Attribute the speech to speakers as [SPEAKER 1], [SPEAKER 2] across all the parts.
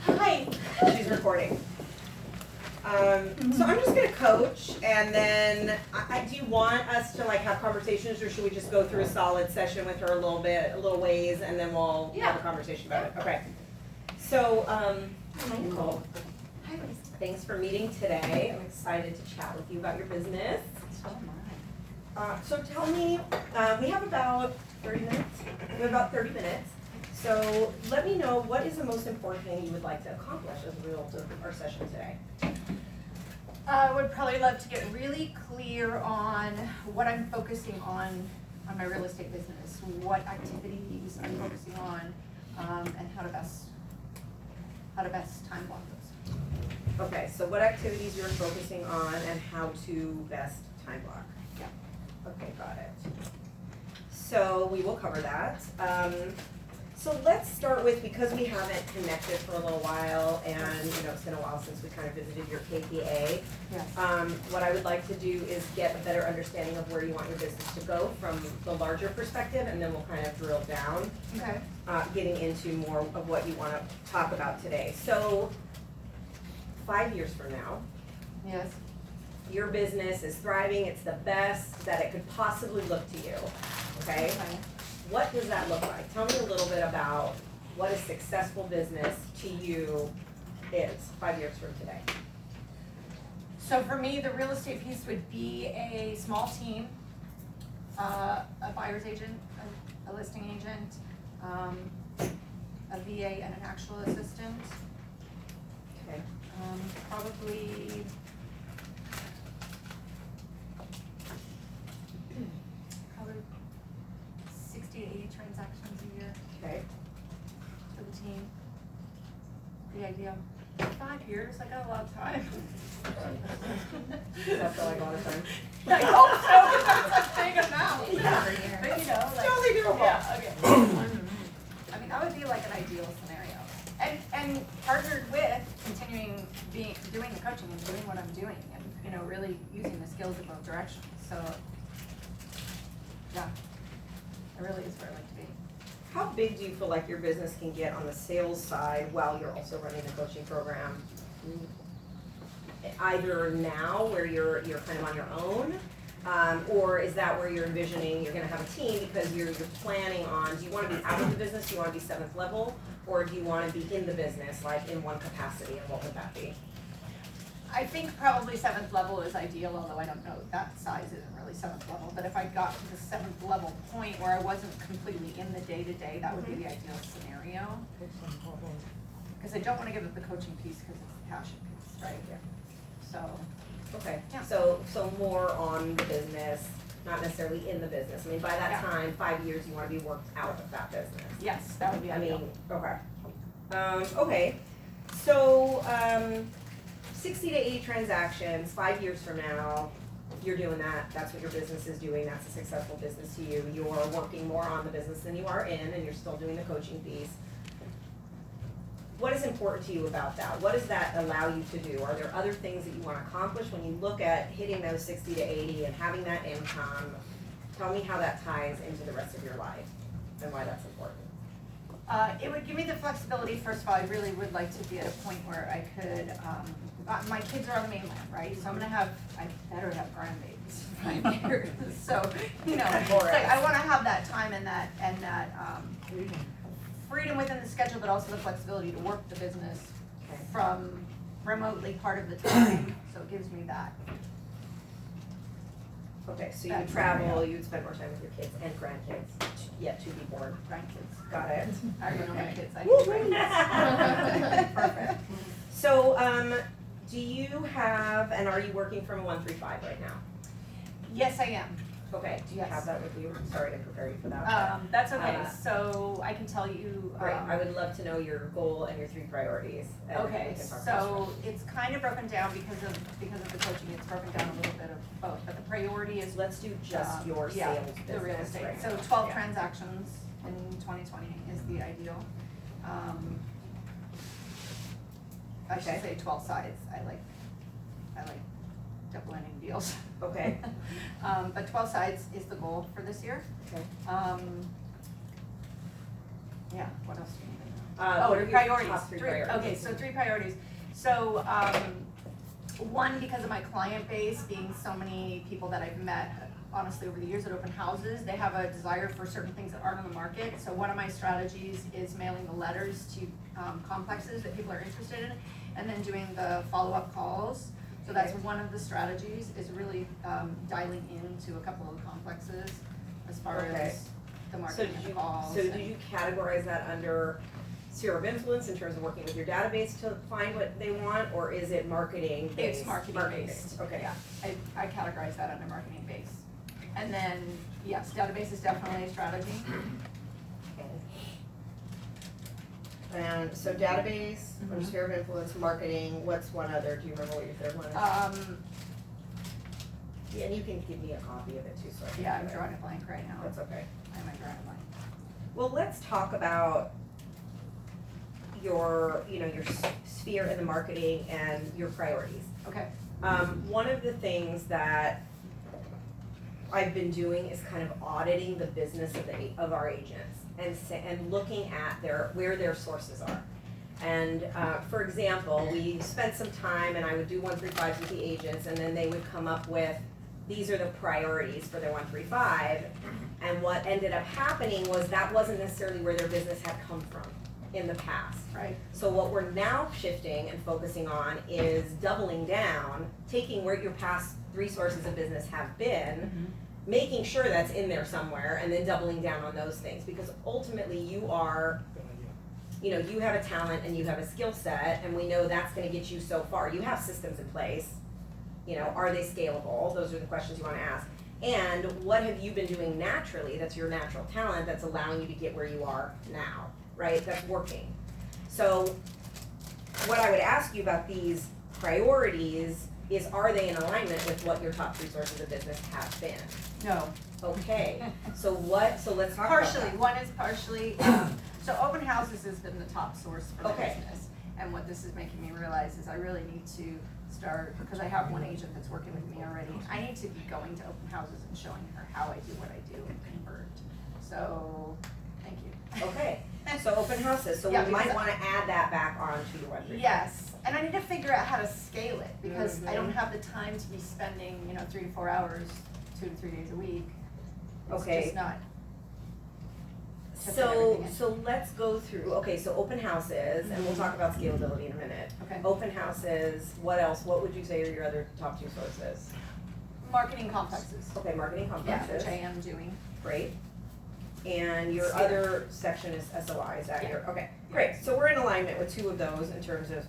[SPEAKER 1] Hi. She's recording. So I'm just gonna coach, and then do you want us to like have conversations, or should we just go through a solid session with her a little ways, and then we'll have a conversation about it? Okay. So, hi Nicole.
[SPEAKER 2] Hi, Lisa.
[SPEAKER 1] Thanks for meeting today. I'm excited to chat with you about your business.
[SPEAKER 2] So am
[SPEAKER 1] So tell me, we have about 30 minutes. We have about 30 minutes. So let me know, what is the most important thing you would like to accomplish as a result of our session today?
[SPEAKER 2] I would probably love to get really clear on what I'm focusing on my real estate business, what activities I'm focusing on, and how to best time block those.
[SPEAKER 1] Okay, so what activities you're focusing on and how to best time block?
[SPEAKER 2] Yeah.
[SPEAKER 1] Okay, got it. So we will cover that. So let's start with, because we haven't connected for a little while, and it's been a while since we kind of visited your KPA.
[SPEAKER 2] Yes.
[SPEAKER 1] What I would like to do is get a better understanding of where you want your business to go from the larger perspective, and then we'll kind of drill down,
[SPEAKER 2] Okay.
[SPEAKER 1] getting into more of what you want to talk about today. So 5 years from now,
[SPEAKER 2] Yes.
[SPEAKER 1] your business is thriving, it's the best that it could possibly look to you, okay? What does that look like? Tell me a little bit about what a successful business to you is 5 years from today.
[SPEAKER 2] So for me, the real estate piece would be a small team, a buyer's agent, a listing agent, a VA and an actual assistant.
[SPEAKER 1] Okay.
[SPEAKER 2] Probably probably 60 to 80 transactions a year
[SPEAKER 1] Okay.
[SPEAKER 2] for the team. The idea. 5 years, I got a lot of time.
[SPEAKER 1] Does that feel like a lot of time?
[SPEAKER 2] I hope so, because that's a big amount.
[SPEAKER 1] Yeah.
[SPEAKER 2] But like.
[SPEAKER 1] Totally doable.
[SPEAKER 2] Yeah, okay. I mean, that would be like an ideal scenario. And partnered with continuing doing the coaching and doing what I'm doing and, really using the skills in both directions. So, yeah, it really is where I like to be.
[SPEAKER 1] How big do you feel like your business can get on the sales side while you're also running the coaching program? Either now, where you're kind of on your own, or is that where you're envisioning you're going to have a team because you're planning on? Do you want to be out of the business? Do you want to be 7th level, or do you want to be in the business, like in one capacity? And what would that be?
[SPEAKER 2] I think probably 7th level is ideal, although I don't know, that size isn't really 7th level. But if I got to the 7th level point where I wasn't completely in the day-to-day, that would be the ideal scenario. Because I don't want to give up the coaching piece because it's the passion piece, right?
[SPEAKER 1] Yeah.
[SPEAKER 2] So,
[SPEAKER 1] Okay.
[SPEAKER 2] Yeah.
[SPEAKER 1] So more on the business, not necessarily in the business. I mean, by that
[SPEAKER 2] Yeah.
[SPEAKER 1] time, 5 years, you want to be worked out of that business.
[SPEAKER 2] yes, that would be
[SPEAKER 1] I
[SPEAKER 2] ideal.
[SPEAKER 1] mean, okay. Okay, so, 60 to 80 transactions, 5 years from now, you're doing that, that's what your business is doing, that's a successful business to you. You're working more on the business than you are in, and you're still doing the coaching piece. What is important to you about that? What does that allow you to do? Are there other things that you want to accomplish when you look at hitting those 60 to 80 and having that income? Tell me how that ties into the rest of your life and why that's important.
[SPEAKER 2] It would give me the flexibility. First of all, I really would like to be at a point where I could, my kids are on the mainland, right? So I better have grandbabies right here. So, it's like I want to have that time and that freedom within the schedule, but also the flexibility to work the business from remotely part of the time. So it gives me that.
[SPEAKER 1] Okay, so you would
[SPEAKER 2] That's
[SPEAKER 1] travel, you would spend more time with your kids and grandkids, yet to be born.
[SPEAKER 2] Grandkids.
[SPEAKER 1] Got it.
[SPEAKER 2] I already know my kids. I
[SPEAKER 1] Woo!
[SPEAKER 2] need grandkids.
[SPEAKER 1] Perfect. So, do you have, and are you working from a 135 right now?
[SPEAKER 2] Yes, I am.
[SPEAKER 1] Okay, do you
[SPEAKER 2] Yes.
[SPEAKER 1] have that with you? Sorry to prepare you for that.
[SPEAKER 2] That's okay.
[SPEAKER 1] So
[SPEAKER 2] I can tell you.
[SPEAKER 1] Great, I would love to know your goal and your 3 priorities. And then
[SPEAKER 2] Okay,
[SPEAKER 1] we can talk about
[SPEAKER 2] so it's kind of broken down because of the coaching. It's broken down a little bit of both, but the priority is
[SPEAKER 1] Let's do just your
[SPEAKER 2] yeah,
[SPEAKER 1] sales business.
[SPEAKER 2] the real estate.
[SPEAKER 1] right
[SPEAKER 2] So
[SPEAKER 1] now.
[SPEAKER 2] 12
[SPEAKER 1] Yeah.
[SPEAKER 2] transactions in 2020 is the ideal. I should
[SPEAKER 1] Okay.
[SPEAKER 2] say 12 sides. I like double ending deals.
[SPEAKER 1] Okay.
[SPEAKER 2] But 12 sides is the goal for this year.
[SPEAKER 1] Okay.
[SPEAKER 2] Yeah, what else do you need to know?
[SPEAKER 1] What are your
[SPEAKER 2] priorities.
[SPEAKER 1] top three priorities?
[SPEAKER 2] Okay, so 3 priorities. So, one, because of my client base being so many people that I've met, honestly, over the years at open houses, they have a desire for certain things that aren't on the market. So one of my strategies is mailing the letters to complexes that people are interested in, and then doing the follow-up calls. So that's one of the strategies, is really dialing into a couple of the complexes as far
[SPEAKER 1] Okay.
[SPEAKER 2] as the
[SPEAKER 1] So
[SPEAKER 2] marketing
[SPEAKER 1] did
[SPEAKER 2] and
[SPEAKER 1] you,
[SPEAKER 2] the calls.
[SPEAKER 1] so did you categorize that under sphere of influence in terms of working with your database to find what they want, or is it marketing based?
[SPEAKER 2] It's marketing based.
[SPEAKER 1] Okay.
[SPEAKER 2] Yeah, I categorize that under marketing based. And then, yes, database is definitely a strategy.
[SPEAKER 1] And so database,
[SPEAKER 2] Mhm.
[SPEAKER 1] sphere of influence, marketing, what's one other, do you remember what your third one is? Yeah, and you can give me a copy of it too, so I can.
[SPEAKER 2] Yeah,
[SPEAKER 1] do
[SPEAKER 2] I'm
[SPEAKER 1] it.
[SPEAKER 2] drawing a blank right now.
[SPEAKER 1] That's okay.
[SPEAKER 2] I might draw a blank.
[SPEAKER 1] Well, let's talk about your, your sphere in the marketing and your priorities.
[SPEAKER 2] Okay.
[SPEAKER 1] One of the things that I've been doing is kind of auditing the business of our agents and looking at where their sources are. And for example, we spent some time and I would do 135s with the agents, and then they would come up with, these are the priorities for their 135. And what ended up happening was that wasn't necessarily where their business had come from in the past.
[SPEAKER 2] Right.
[SPEAKER 1] So what we're now shifting and focusing on is doubling down, taking where your past 3 sources of business have been, making sure that's in there somewhere, and then doubling down on those things. Because ultimately you are, you have a talent and you have a skill set, and we know that's gonna get you so far. You have systems in place, are they scalable? Those are the questions you wanna ask. And what have you been doing naturally, that's your natural talent, that's allowing you to get where you are now, right? That's working. So what I would ask you about these priorities is, are they in alignment with what your top 3 sources of business have been?
[SPEAKER 2] No.
[SPEAKER 1] Okay, so let's talk about
[SPEAKER 2] Partially,
[SPEAKER 1] that.
[SPEAKER 2] one is partially, so open houses has been the top source for the
[SPEAKER 1] Okay.
[SPEAKER 2] business. And what this is making me realize is I really need to start, because I have one agent that's working with me already, I need to be going to open houses and showing her how I do what I do and convert. So, thank you.
[SPEAKER 1] Okay, so open houses, so
[SPEAKER 2] Yeah,
[SPEAKER 1] we might
[SPEAKER 2] because-
[SPEAKER 1] wanna add that back onto your website.
[SPEAKER 2] Yes, and I need to figure out how to scale it, because I don't
[SPEAKER 1] Mhm.
[SPEAKER 2] have the time to be spending, 3 to 4 hours, 2 to 3 days a week. It's
[SPEAKER 1] Okay.
[SPEAKER 2] just not. to fit
[SPEAKER 1] So,
[SPEAKER 2] everything in.
[SPEAKER 1] so let's go through, okay, so open houses, and we'll talk about scalability in a minute.
[SPEAKER 2] Okay.
[SPEAKER 1] Open houses, what else, what would you say are your other top 2 sources?
[SPEAKER 2] Marketing complexes.
[SPEAKER 1] Okay, marketing
[SPEAKER 2] Yeah,
[SPEAKER 1] complexes,
[SPEAKER 2] which I am doing.
[SPEAKER 1] great. And your
[SPEAKER 2] Sphere.
[SPEAKER 1] other section is SOI, is that
[SPEAKER 2] Yeah.
[SPEAKER 1] your, okay, great, so we're in alignment with 2 of those in terms of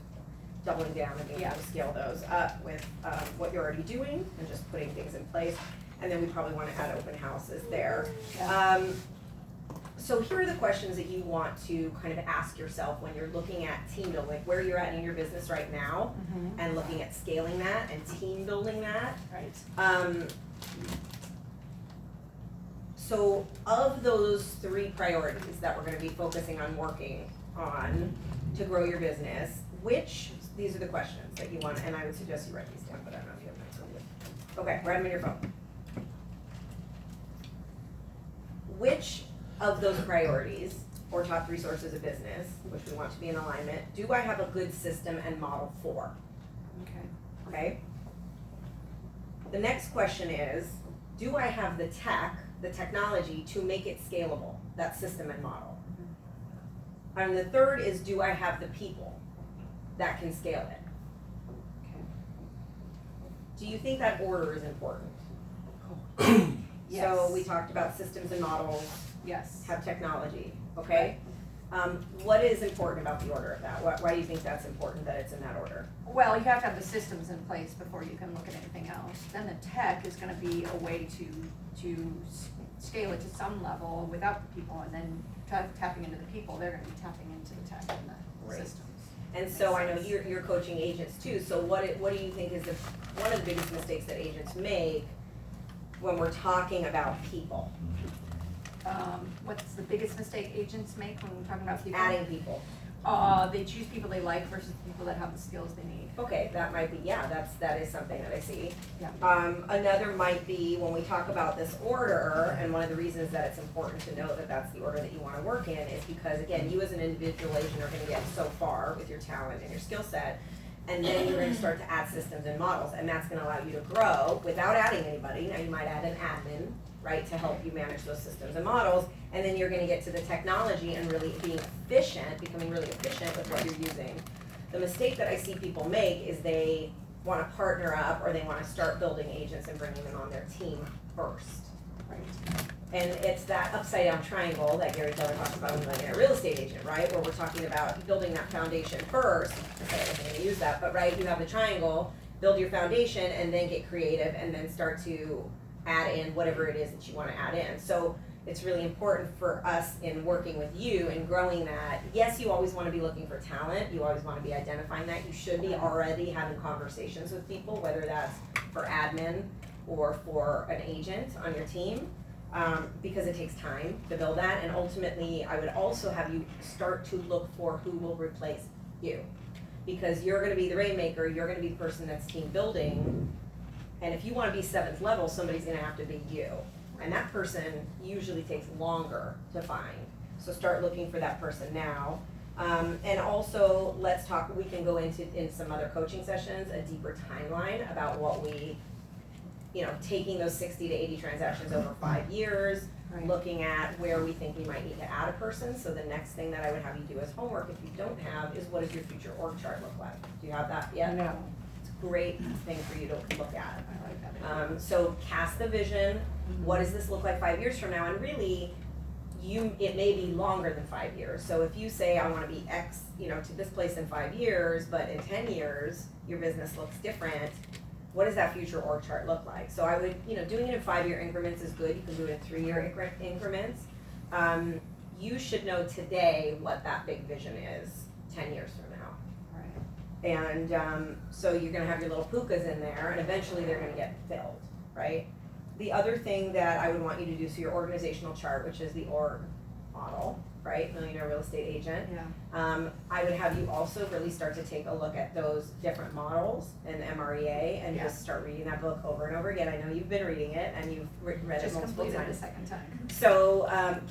[SPEAKER 1] doubling down and being able to scale those up with, what you're already doing and just putting things in place. And then we probably wanna add open houses there.
[SPEAKER 2] Yeah.
[SPEAKER 1] So here are the questions that you want to kind of ask yourself when you're looking at team building, where you're at in your business right now, and looking at scaling that and team building that.
[SPEAKER 2] Right.
[SPEAKER 1] So of those 3 priorities that we're gonna be focusing on working on to grow your business, these are the questions that you want, and I would suggest you write these down, but I don't know if you have notes on you. Okay, write them in your phone. Which of those priorities, or top 3 sources of business, which we want to be in alignment, do I have a good system and model for?
[SPEAKER 2] Okay.
[SPEAKER 1] Okay? The next question is, do I have the technology to make it scalable, that system and model? And the third is, do I have the people that can scale it?
[SPEAKER 2] Okay.
[SPEAKER 1] Do you think that order is important?
[SPEAKER 2] Yes.
[SPEAKER 1] So we talked about systems and models,
[SPEAKER 2] Yes.
[SPEAKER 1] have technology, okay? What is important about the order of that? Why do you think that's important that it's in that order?
[SPEAKER 2] Well, you have to have the systems in place before you can look at anything else. Then the tech is gonna be a way to scale it to some level without the people, and then tapping into the people, they're gonna be tapping into the tech and the
[SPEAKER 1] Right.
[SPEAKER 2] systems.
[SPEAKER 1] And so I know
[SPEAKER 2] Makes sense.
[SPEAKER 1] you're coaching agents too, so what do you think is one of the biggest mistakes that agents make when we're talking about people?
[SPEAKER 2] What's the biggest mistake agents make when we're talking about people?
[SPEAKER 1] Adding people.
[SPEAKER 2] They choose people they like versus people that have the skills they need.
[SPEAKER 1] Okay, that might be, yeah, that is something that I see.
[SPEAKER 2] Yeah.
[SPEAKER 1] Another might be when we talk about this order, and one of the reasons that it's important to know that that's the order that you wanna work in is because, again, you as an individual agent are gonna get so far with your talent and your skill set, and then you're gonna start to add systems and models, and that's gonna allow you to grow without adding anybody. Now, you might add an admin, right, to help you manage those systems and models, and then you're gonna get to the technology and really being efficient, becoming really efficient with what you're using. The mistake that I see people make is they wanna partner up or they wanna start building agents and bringing them on their team first.
[SPEAKER 2] Right.
[SPEAKER 1] And it's that upside down triangle that Gary Keller talks about in Millionaire Real Estate Agent, right? Where we're talking about building that foundation first. I wasn't gonna use that, but right, you have the triangle, build your foundation and then get creative and then start to add in whatever it is that you wanna add in. So it's really important for us in working with you and growing that. Yes, you always wanna be looking for talent, you always wanna be identifying that. You should be already having conversations with people, whether that's for admin or for an agent on your team. Because it takes time to build that, and ultimately, I would also have you start to look for who will replace you. Because you're gonna be the rainmaker, you're gonna be the person that's team building, and if you wanna be 7th level, somebody's gonna have to be you. And that person usually takes longer to find, so start looking for that person now. And also, let's talk, we can go into, in some other coaching sessions, a deeper timeline about what we, taking those 60 to 80 transactions over 5 years,
[SPEAKER 2] Right.
[SPEAKER 1] looking at where we think we might need to add a person. So the next thing that I would have you do as homework, if you don't have, is what does your future org chart look like? Do you have that yet?
[SPEAKER 2] No.
[SPEAKER 1] It's a great thing for you to look at.
[SPEAKER 2] I like that.
[SPEAKER 1] So cast the vision, what does this look like 5 years from now? And really, it may be longer than 5 years. So if you say, I wanna be X, to this place in 5 years, but in 10 years, your business looks different, what does that future org chart look like? So I would, doing it in 5-year increments is good, you can do it in 3-year increments. You should know today what that big vision is 10 years from now.
[SPEAKER 2] Right.
[SPEAKER 1] And so you're gonna have your little pukas in there, and eventually they're gonna get filled, right? The other thing that I would want you to do, so your organizational chart, which is the org model, right, Millionaire Real Estate Agent.
[SPEAKER 2] Yeah.
[SPEAKER 1] I would have you also really start to take a look at those different models in MREA and
[SPEAKER 2] Yeah.
[SPEAKER 1] just start reading that book over and over again. I know you've been reading it and you've read it
[SPEAKER 2] Just
[SPEAKER 1] multiple
[SPEAKER 2] completed the
[SPEAKER 1] times.
[SPEAKER 2] second time.
[SPEAKER 1] So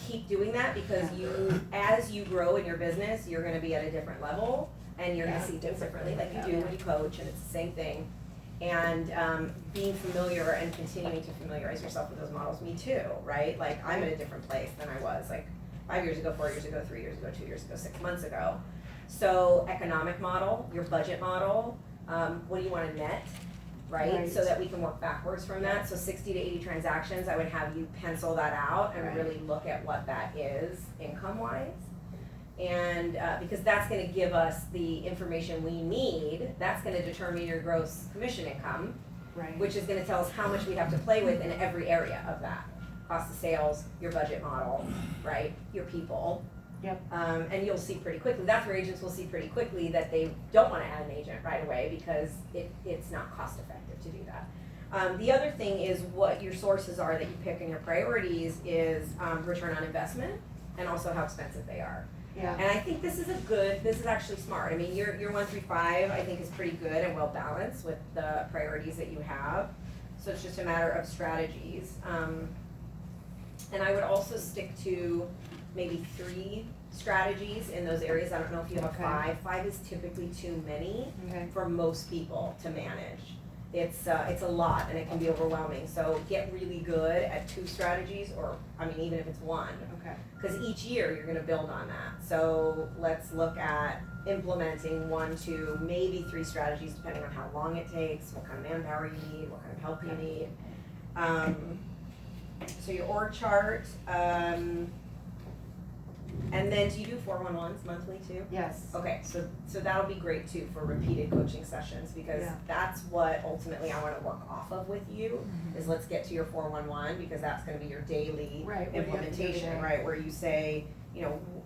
[SPEAKER 1] keep doing that because as you grow in your business, you're gonna be at a different level and you're gonna
[SPEAKER 2] Yeah.
[SPEAKER 1] see things differently, like you
[SPEAKER 2] Yeah.
[SPEAKER 1] do when you coach, and it's the same thing. And being familiar and continuing to familiarize yourself with those models, me too, right? Like I'm in a different place than I was like 5 years ago, 4 years ago, 3 years ago, 2 years ago, 6 months ago. So economic model, your budget model, what do you wanna net, right?
[SPEAKER 2] Right.
[SPEAKER 1] So that we can work backwards from that. So 60 to 80 transactions, I would have you pencil that out and
[SPEAKER 2] Right.
[SPEAKER 1] really look at what that is income-wise. And because that's gonna give us the information we need, that's gonna determine your gross commission income,
[SPEAKER 2] Right.
[SPEAKER 1] which is gonna tell us how much we have to play with in every area of that. Cost of sales, your budget model, right, your people.
[SPEAKER 2] Yep.
[SPEAKER 1] And you'll see pretty quickly, that's where agents will see pretty quickly that they don't wanna add an agent right away because it's not cost effective to do that. The other thing is what your sources are that you pick in your priorities is return on investment and also how expensive they are.
[SPEAKER 2] Yeah.
[SPEAKER 1] And I think this is actually smart. I mean, your 1 through 5, I think is pretty good and well balanced with the priorities that you have. So it's just a matter of strategies. And I would also stick to maybe 3 strategies in those areas. I don't know if you have
[SPEAKER 2] Okay.
[SPEAKER 1] 5. 5 is typically too many
[SPEAKER 2] Okay.
[SPEAKER 1] for most people to manage. It's a lot and it can be overwhelming. So get really good at 2 strategies, or even if it's 1.
[SPEAKER 2] Okay.
[SPEAKER 1] Because each year you're gonna build on that. So let's look at implementing 1, 2, maybe 3 strategies depending on how long it takes, what kind of manpower you need, what kind of help you need. So your org chart, and then do you do 411s monthly too?
[SPEAKER 2] Yes.
[SPEAKER 1] Okay, so that'll be great too for repeated coaching sessions, because
[SPEAKER 2] Yeah.
[SPEAKER 1] that's what ultimately I wanna work off of with you, is let's get to your 411, because that's gonna be your daily
[SPEAKER 2] Right, what do you have to do
[SPEAKER 1] implementation,
[SPEAKER 2] today?
[SPEAKER 1] right, where you say,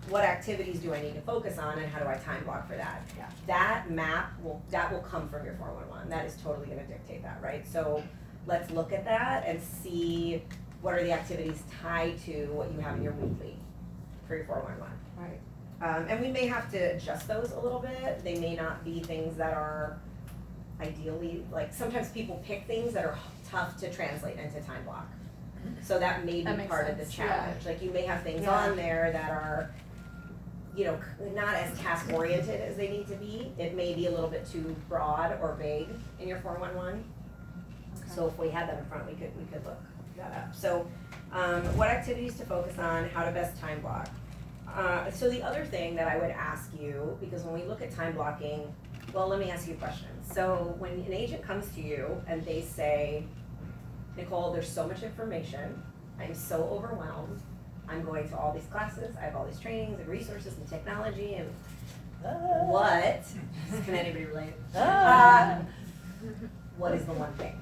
[SPEAKER 1] what activities do I need to focus on and how do I time block for that?
[SPEAKER 2] Yeah.
[SPEAKER 1] That map will come from your 411, that is totally gonna dictate that, right? So let's look at that and see what are the activities tied to what you have in your weekly for your 411.
[SPEAKER 2] Right.
[SPEAKER 1] And we may have to adjust those a little bit. They may not be things that are ideally, like sometimes people pick things that are tough to translate into time block. So that may
[SPEAKER 2] That
[SPEAKER 1] be
[SPEAKER 2] makes
[SPEAKER 1] part of the
[SPEAKER 2] sense, yeah.
[SPEAKER 1] challenge. Like you may have things
[SPEAKER 2] Yeah.
[SPEAKER 1] on there that are, you know, not as task oriented as they need to be. It may be a little bit too broad or vague in your 411. So if we had that in front, we could look that up. So, what activities to focus on, how to best time block. So the other thing that I would ask you, because when we look at time blocking, well, let me ask you a question. So when an agent comes to you and they say, Nicole, there's so much information, I'm so overwhelmed, I'm going to all these classes, I have all these trainings and resources and technology and what? Can anybody relate? What is the one thing?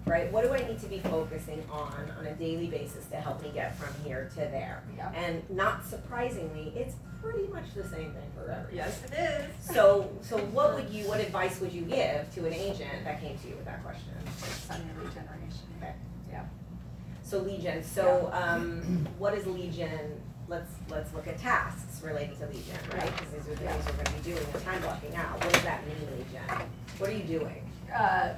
[SPEAKER 1] Right, what do I need to be focusing on a daily basis to help me get from here to there?
[SPEAKER 2] Yeah.
[SPEAKER 1] And not surprisingly, it's pretty much the same thing for everyone.
[SPEAKER 2] Yes, it is.
[SPEAKER 1] So what advice would you give to an agent that came to you with that question?
[SPEAKER 2] Sudden lead generation.
[SPEAKER 1] Okay.
[SPEAKER 2] Yeah.
[SPEAKER 1] So lead gen, what is lead gen? Let's look at tasks related to lead gen, right? Because these are the things we're gonna be doing, the time blocking out. What does that mean, lead gen? What are you doing?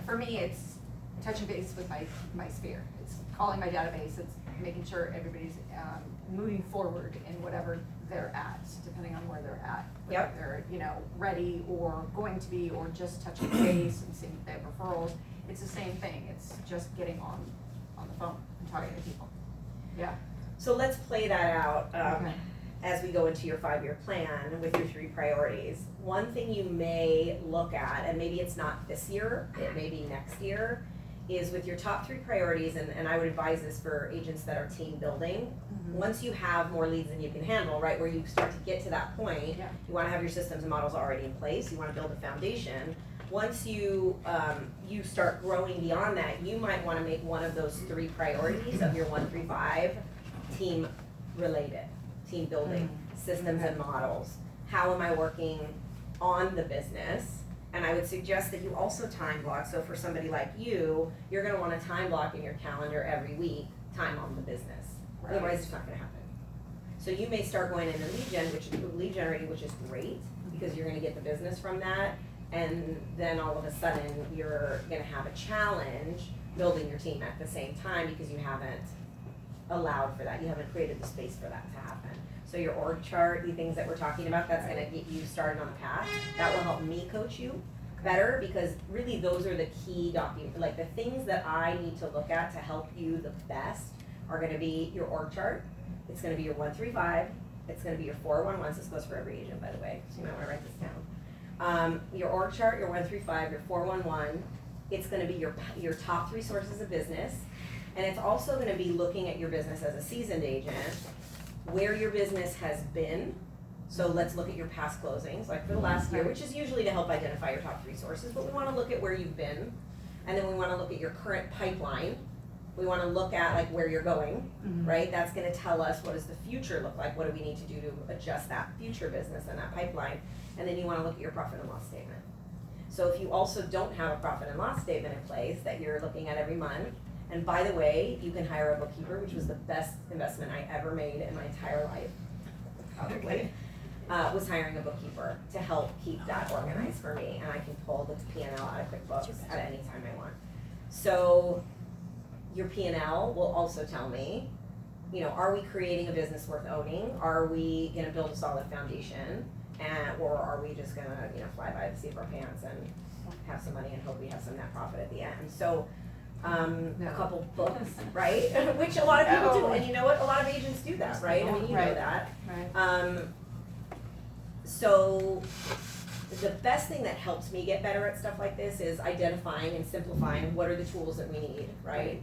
[SPEAKER 2] For me, it's touching base with my sphere. It's calling my database, it's making sure everybody's moving forward in whatever they're at, depending on where they're at. Whether
[SPEAKER 1] Yep.
[SPEAKER 2] they're, ready or going to be, or just touching base and seeing if they have referrals. It's the same thing, it's just getting on the phone and talking to people. Yeah.
[SPEAKER 1] So let's play that out
[SPEAKER 2] Okay.
[SPEAKER 1] as we go into your 5-year plan with your 3 priorities. One thing you may look at, and maybe it's not this year, it may be next year, is with your top 3 priorities, and I would advise this for agents that are team building. Once you have more leads than you can handle, right, where you start to get to that point,
[SPEAKER 2] Yeah.
[SPEAKER 1] you wanna have your systems and models already in place, you wanna build a foundation. Once you start growing beyond that, you might wanna make one of those 3 priorities of your 1, 3, 5 team related, team building, systems and models. How am I working on the business? And I would suggest that you also time block, so for somebody like you, you're gonna wanna time block in your calendar every week, time on the business.
[SPEAKER 2] Right.
[SPEAKER 1] Otherwise, it's not gonna happen. So you may start going into lead generating, which is great, because you're gonna get the business from that. And then all of a sudden, you're gonna have a challenge building your team at the same time because you haven't allowed for that, you haven't created the space for that to happen. So your org chart, the things that we're talking about, that's gonna get you started on the path. That will help me coach you better, because really those are the key like the things that I need to look at to help you the best are gonna be your org chart, it's gonna be your 1, 3, 5, it's gonna be your 411s, this goes for every agent, by the way, so you might wanna write this down. Your org chart, your 1, 3, 5, your 411, it's gonna be your top 3 sources of business, and it's also gonna be looking at your business as a seasoned agent, where your business has been. So let's look at your past closings, like for the last year, which is usually to help identify your top 3 sources, but we wanna look at where you've been, and then we wanna look at your current pipeline. We wanna look at like where you're going, right? That's gonna tell us what does the future look like, what do we need to do to adjust that future business and that pipeline, and then you wanna look at your profit and loss statement. So if you also don't have a profit and loss statement in place that you're looking at every month, and by the way, you can hire a bookkeeper, which was the best investment I ever made in my entire life, probably, was hiring a bookkeeper to help keep that organized for me, and I can pull the P&L out of QuickBooks at any time I want. So your P&L will also tell me, are we creating a business worth owning? Are we gonna build a solid foundation? Or are we just gonna, fly by the seat of our pants and have some money and hope we have some net profit at the end? So a couple books, right? Which a lot of people do, and you know what? A lot of agents do that, right? I mean, you know that.
[SPEAKER 2] Right.
[SPEAKER 1] So the best thing that helps me get better at stuff like this is identifying and simplifying what are the tools that we need, right?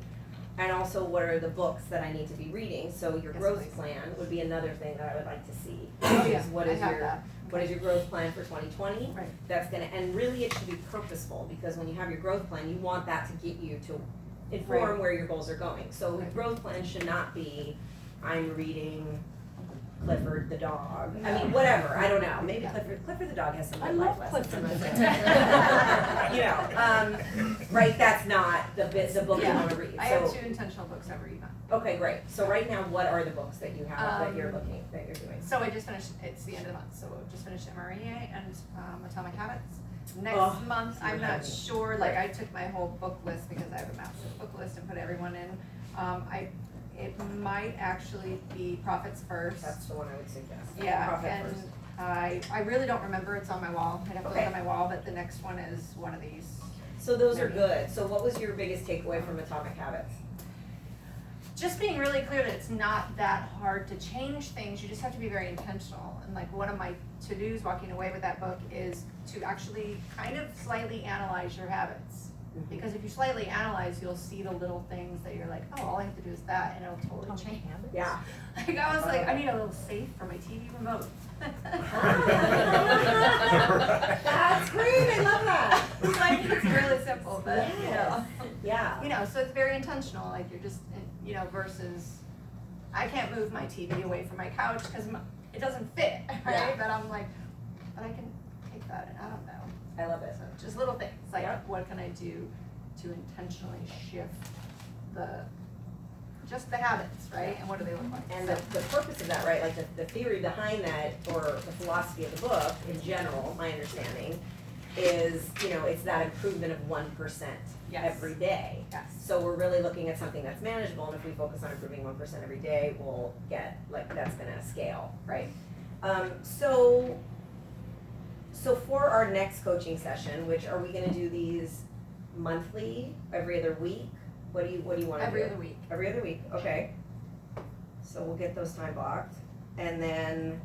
[SPEAKER 1] And also what are the books that I need to be reading. So your growth plan would be another thing that I would like to see.
[SPEAKER 2] Oh, yeah.
[SPEAKER 1] What is your growth plan for 2020?
[SPEAKER 2] Right.
[SPEAKER 1] That's and really it should be purposeful, because when you have your growth plan, you want that to get you to inform where your goals are going. So the growth plan should not be, I'm reading Clifford the dog. I mean, whatever, I don't know, maybe Clifford the dog has some
[SPEAKER 3] I
[SPEAKER 1] good
[SPEAKER 3] love
[SPEAKER 1] life lessons.
[SPEAKER 3] Clifford the
[SPEAKER 1] You know, right, that's not the book you wanna read,
[SPEAKER 2] I have
[SPEAKER 1] so,
[SPEAKER 2] 2 intentional books every month.
[SPEAKER 1] okay, great. So right now, what are the books that you have that you're doing?
[SPEAKER 2] So I just finished, it's the end of the month, so I just finished MREA and Atomic Habits. Next
[SPEAKER 1] Oh,
[SPEAKER 2] month, I'm
[SPEAKER 1] you're
[SPEAKER 2] not
[SPEAKER 1] heavy.
[SPEAKER 2] sure, like I took my whole book list because I have a massive book list and put everyone in. It might actually be Profits First.
[SPEAKER 1] That's the one I would suggest.
[SPEAKER 2] Yeah,
[SPEAKER 1] Profit
[SPEAKER 2] and
[SPEAKER 1] First.
[SPEAKER 2] I really don't remember, it's on my wall, I'd have to look
[SPEAKER 1] Okay.
[SPEAKER 2] on my wall, but the next one is one of these.
[SPEAKER 1] So those are
[SPEAKER 2] Maybe.
[SPEAKER 1] good. So what was your biggest takeaway from Atomic Habits?
[SPEAKER 2] Just being really clear that it's not that hard to change things, you just have to be very intentional. And like one of my to-dos walking away with that book is to actually kind of slightly analyze your habits. Because if you slightly analyze, you'll see the little things that you're like, oh, all I have to do is that, and it'll totally change.
[SPEAKER 1] Yeah.
[SPEAKER 2] Like I was like, I need a little safe for my TV remote.
[SPEAKER 1] That's great, I love that.
[SPEAKER 2] So I think it's really simple, but you know.
[SPEAKER 1] Yeah.
[SPEAKER 2] So it's very intentional, like you're just, versus, I can't move my TV away from my couch because it doesn't fit, right?
[SPEAKER 1] Yeah.
[SPEAKER 2] But I'm like, but I can take that, and I don't know.
[SPEAKER 1] I love it.
[SPEAKER 2] So just little things, like
[SPEAKER 1] Yeah.
[SPEAKER 2] what can I do to intentionally shift just the habits, right? And what do they look like?
[SPEAKER 1] And
[SPEAKER 2] So-
[SPEAKER 1] the purpose of that, right, like the theory behind that, or the philosophy of the book, in general, my understanding, is, it's that improvement of 1%
[SPEAKER 2] Yes.
[SPEAKER 1] every day.
[SPEAKER 2] Yes.
[SPEAKER 1] So we're really looking at something that's manageable, and if we focus on improving 1% every day, we'll get, that's gonna scale, right? So for our next coaching session, which, are we gonna do these monthly, every other week? What do you wanna do?
[SPEAKER 2] Every other week.
[SPEAKER 1] Every other week, okay. So we'll get those time blocked, and then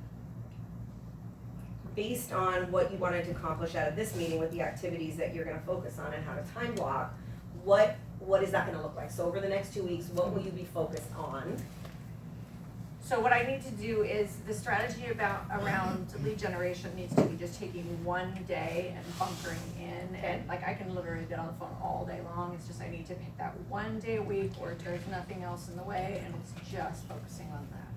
[SPEAKER 1] based on what you wanted to accomplish out of this meeting with the activities that you're gonna focus on and how to time block, what is that gonna look like? So over the next 2 weeks, what will you be focused on?
[SPEAKER 2] So what I need to do is, the strategy around lead generation needs to be just taking one day and bunkering in, and like I can literally get on the phone all day long, it's just I need to pick that one day a week where there's nothing else in the way, and it's just focusing on that,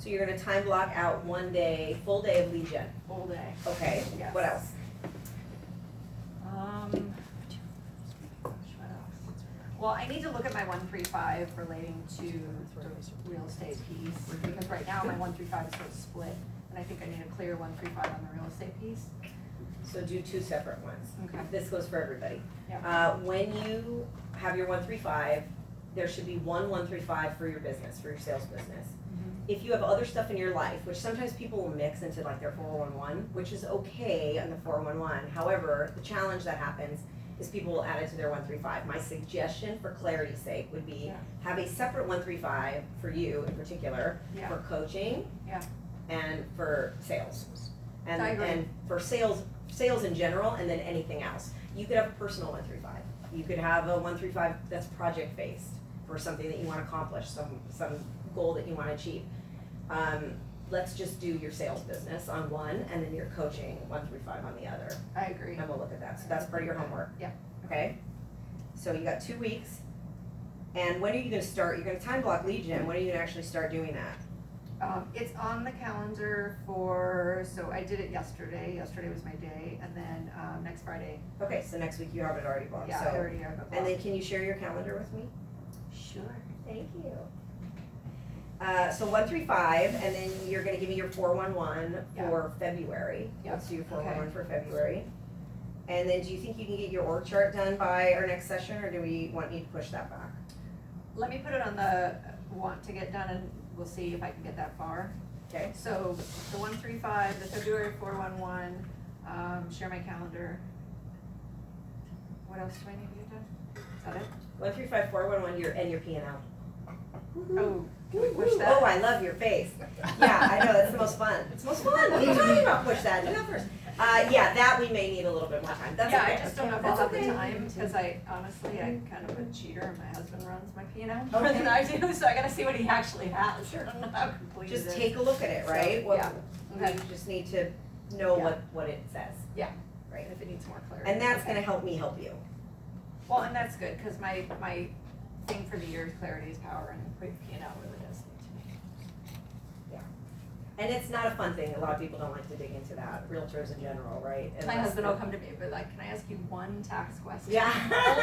[SPEAKER 1] So you're gonna time block out one day, full day of lead gen,
[SPEAKER 2] all day.
[SPEAKER 1] okay?
[SPEAKER 2] Yes.
[SPEAKER 1] What else?
[SPEAKER 2] What else? Well, I need to look at my 135 relating to the real estate piece, because right now my 135 is sort of split, and I think I need a clear 135 on the real estate piece.
[SPEAKER 1] So do 2 separate ones.
[SPEAKER 2] Okay.
[SPEAKER 1] This goes for everybody.
[SPEAKER 2] Yeah.
[SPEAKER 1] When you have your 135, there should be one 135 for your business, for your sales business. If you have other stuff in your life, which sometimes people will mix into like their 411, which is okay on the 411. However, the challenge that happens is people will add it to their 135. My suggestion, for clarity's sake, would be
[SPEAKER 2] Yeah.
[SPEAKER 1] have a separate 135 for you in particular,
[SPEAKER 2] Yeah.
[SPEAKER 1] for coaching
[SPEAKER 2] Yeah.
[SPEAKER 1] and for sales. And,
[SPEAKER 2] I agree.
[SPEAKER 1] and for sales in general, and then anything else. You could have a personal 135. You could have a 135 that's project-based for something that you want to accomplish, some goal that you want to achieve. Let's just do your sales business on one, and then your coaching 135 on the other,
[SPEAKER 2] I agree.
[SPEAKER 1] and we'll look at that. So that's part of your homework.
[SPEAKER 2] Yeah.
[SPEAKER 1] Okay? So you got 2 weeks, and when are you gonna start? You're gonna time block lead gen. When are you gonna actually start doing that?
[SPEAKER 2] It's on the calendar so I did it yesterday was my day, and then, next Friday,
[SPEAKER 1] Okay, so next week you have it already blocked.
[SPEAKER 2] yeah,
[SPEAKER 1] So-
[SPEAKER 2] I already have it
[SPEAKER 1] And then
[SPEAKER 2] blocked.
[SPEAKER 1] can you share your calendar with me?
[SPEAKER 2] Sure.
[SPEAKER 1] Thank you. So 135, and then you're gonna give me your 411
[SPEAKER 2] Yeah.
[SPEAKER 1] for February.
[SPEAKER 2] Yeah,
[SPEAKER 1] Let's do your
[SPEAKER 2] okay.
[SPEAKER 1] 411 for February. And then do you think you can get your org chart done by our next session, or do we want you to push that back?
[SPEAKER 2] Let me put it on the want to get done, and we'll see if I can get that far.
[SPEAKER 1] Okay?
[SPEAKER 2] So, the 135, the February 411, share my calendar. What else do I need to get done? Is that it?
[SPEAKER 1] 135, 411, your P&L.
[SPEAKER 2] Oh, can we push that?
[SPEAKER 1] Oh, I love your face. Yeah, I know, that's the most fun. It's the most fun. What are you talking about? Push that. Do that first. Yeah, that we may need a little bit more time. That's
[SPEAKER 2] Yeah,
[SPEAKER 1] okay.
[SPEAKER 2] I just don't know if I'll have the
[SPEAKER 1] That's okay.
[SPEAKER 2] time, because honestly, I'm kind of a cheater, and my husband runs my P&L more
[SPEAKER 1] Okay.
[SPEAKER 2] than I do, so I gotta see what he actually has.
[SPEAKER 1] Sure.
[SPEAKER 2] I don't know how complete it is.
[SPEAKER 1] Just take a look at it, right?
[SPEAKER 2] So,
[SPEAKER 1] What-
[SPEAKER 2] yeah. Okay.
[SPEAKER 1] We just need to know
[SPEAKER 2] Yeah.
[SPEAKER 1] what it says.
[SPEAKER 2] Yeah.
[SPEAKER 1] Right.
[SPEAKER 2] If it needs more clarity.
[SPEAKER 1] And that's
[SPEAKER 2] Okay.
[SPEAKER 1] gonna help me help you.
[SPEAKER 2] Well, and that's good, because my thing for the year is clarity is power, and quick P&L really does need to be.
[SPEAKER 1] And it's not a fun thing, a lot of people don't like to dig into that, realtors in general, right?
[SPEAKER 2] My husband will come to me and be like, can I ask you one tax question?
[SPEAKER 1] Yeah.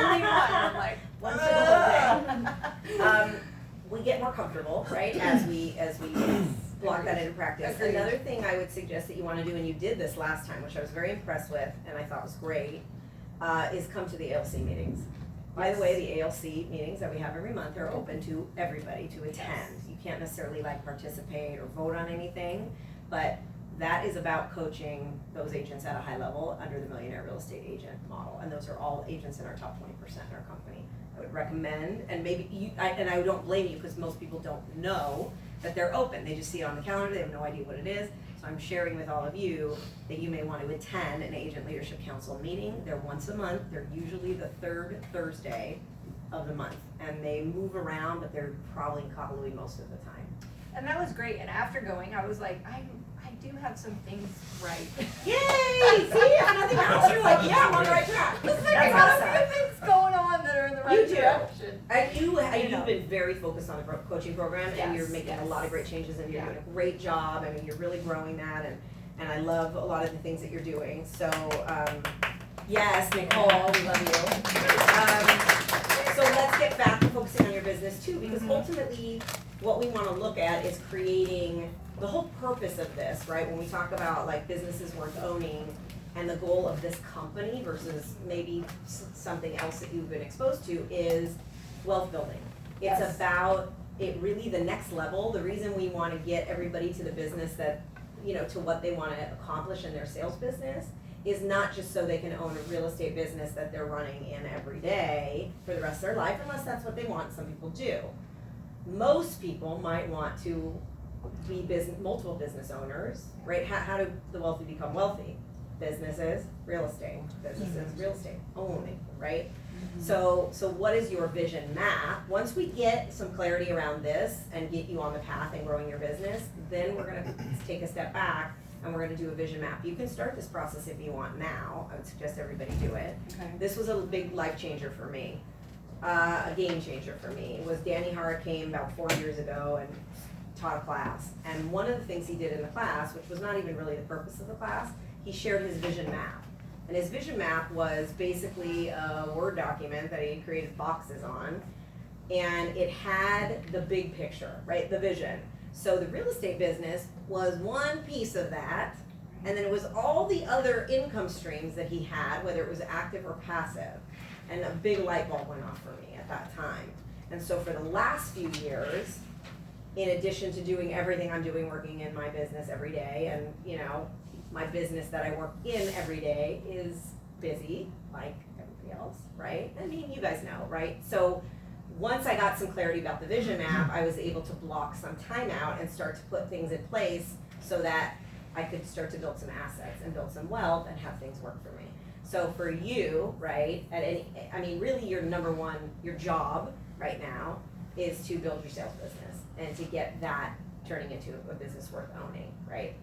[SPEAKER 2] Only one. I'm like, one for the whole day.
[SPEAKER 1] We get more comfortable, right, as we block that into practice.
[SPEAKER 2] Agreed.
[SPEAKER 1] Another thing I would suggest that you wanna do, and you did this last time, which I was very impressed with, and I thought was great, is come to the ALC meetings. By the way, the ALC meetings that we have every month are open to everybody to attend. You can't necessarily like participate or vote on anything, but that is about coaching those agents at a high level under the Millionaire Real Estate Agent model, and those are all agents in our top 20% in our company. I would recommend, and maybe you, and I don't blame you, because most people don't know that they're open, they just see it on the calendar, they have no idea what it is. So I'm sharing with all of you that you may want to attend an Agent Leadership Council meeting. They're once a month, they're usually the third Thursday of the month, and they move around, but they're probably in Kahului most of the time.
[SPEAKER 2] And that was great, and after going, I was like, I do have some things right.
[SPEAKER 1] Yay! See, if nothing else, you're like, yeah, I'm on the right track.
[SPEAKER 2] It's like,
[SPEAKER 1] That's
[SPEAKER 2] I got
[SPEAKER 1] awesome.
[SPEAKER 2] a few things going on that are in the right
[SPEAKER 1] You do.
[SPEAKER 2] direction.
[SPEAKER 1] You've been very focused on the coaching program, and you're
[SPEAKER 2] Yes,
[SPEAKER 1] making a
[SPEAKER 2] yes.
[SPEAKER 1] lot of great changes, and you're
[SPEAKER 2] Yeah.
[SPEAKER 1] doing a great job. I mean, you're really growing that, and I love a lot of the things that you're doing. So, yes, Nicole, we love you. So let's get back to focusing on your business too, because ultimately, what we wanna look at is creating the whole purpose of this, right? When we talk about like businesses worth owning, and the goal of this company versus maybe something else that you've been exposed to is wealth building. It's
[SPEAKER 2] Yes.
[SPEAKER 1] about it really the next level. The reason we wanna get everybody to the business that, you know, to what they wanna accomplish in their sales business is not just so they can own a real estate business that they're running in every day for the rest of their life, unless that's what they want, some people do. Most people might want to be multiple business owners, right? How do the wealthy become wealthy? Businesses, real estate, businesses, real estate, owning, right? So what is your vision map? Once we get some clarity around this and get you on the path and growing your business, then we're gonna take a step back and we're gonna do a vision map. You can start this process if you want now. I would suggest everybody do it.
[SPEAKER 2] Okay.
[SPEAKER 1] This was a big life changer for me, a game changer for me. It was Danny Hart came about 4 years ago and taught a class. And one of the things he did in the class, which was not even really the purpose of the class, he shared his vision map. And his vision map was basically a Word document that he created boxes on. And it had the big picture, right? The vision. So the real estate business was one piece of that. And then it was all the other income streams that he had, whether it was active or passive. And a big light bulb went off for me at that time. And so for the last few years, in addition to doing everything I'm doing, working in my business every day, and you know, my business that I work in every day is busy, like everybody else, right? I mean, you guys know, right? So once I got some clarity about the vision map, I was able to block some time out and start to put things in place so that I could start to build some assets and build some wealth and have things work for me. So for you, right, really your number one, your job right now is to build your sales business and to get that turning into a business worth owning, right?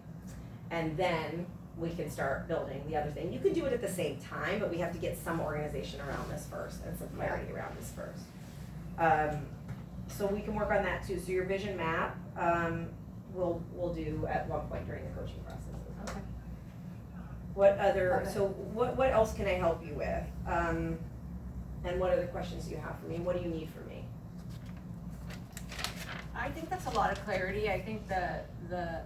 [SPEAKER 1] And then we can start building the other thing. You can do it at the same time, but we have to get some organization around this first and some clarity around this first. So we can work on that too. So your vision map, we'll do at one point during the coaching process as well.
[SPEAKER 2] Okay.
[SPEAKER 1] What other,
[SPEAKER 2] Okay.
[SPEAKER 1] so what else can I help you with? And what other questions do you have for me? What do you need from me?
[SPEAKER 2] I think that's a lot of clarity. I think the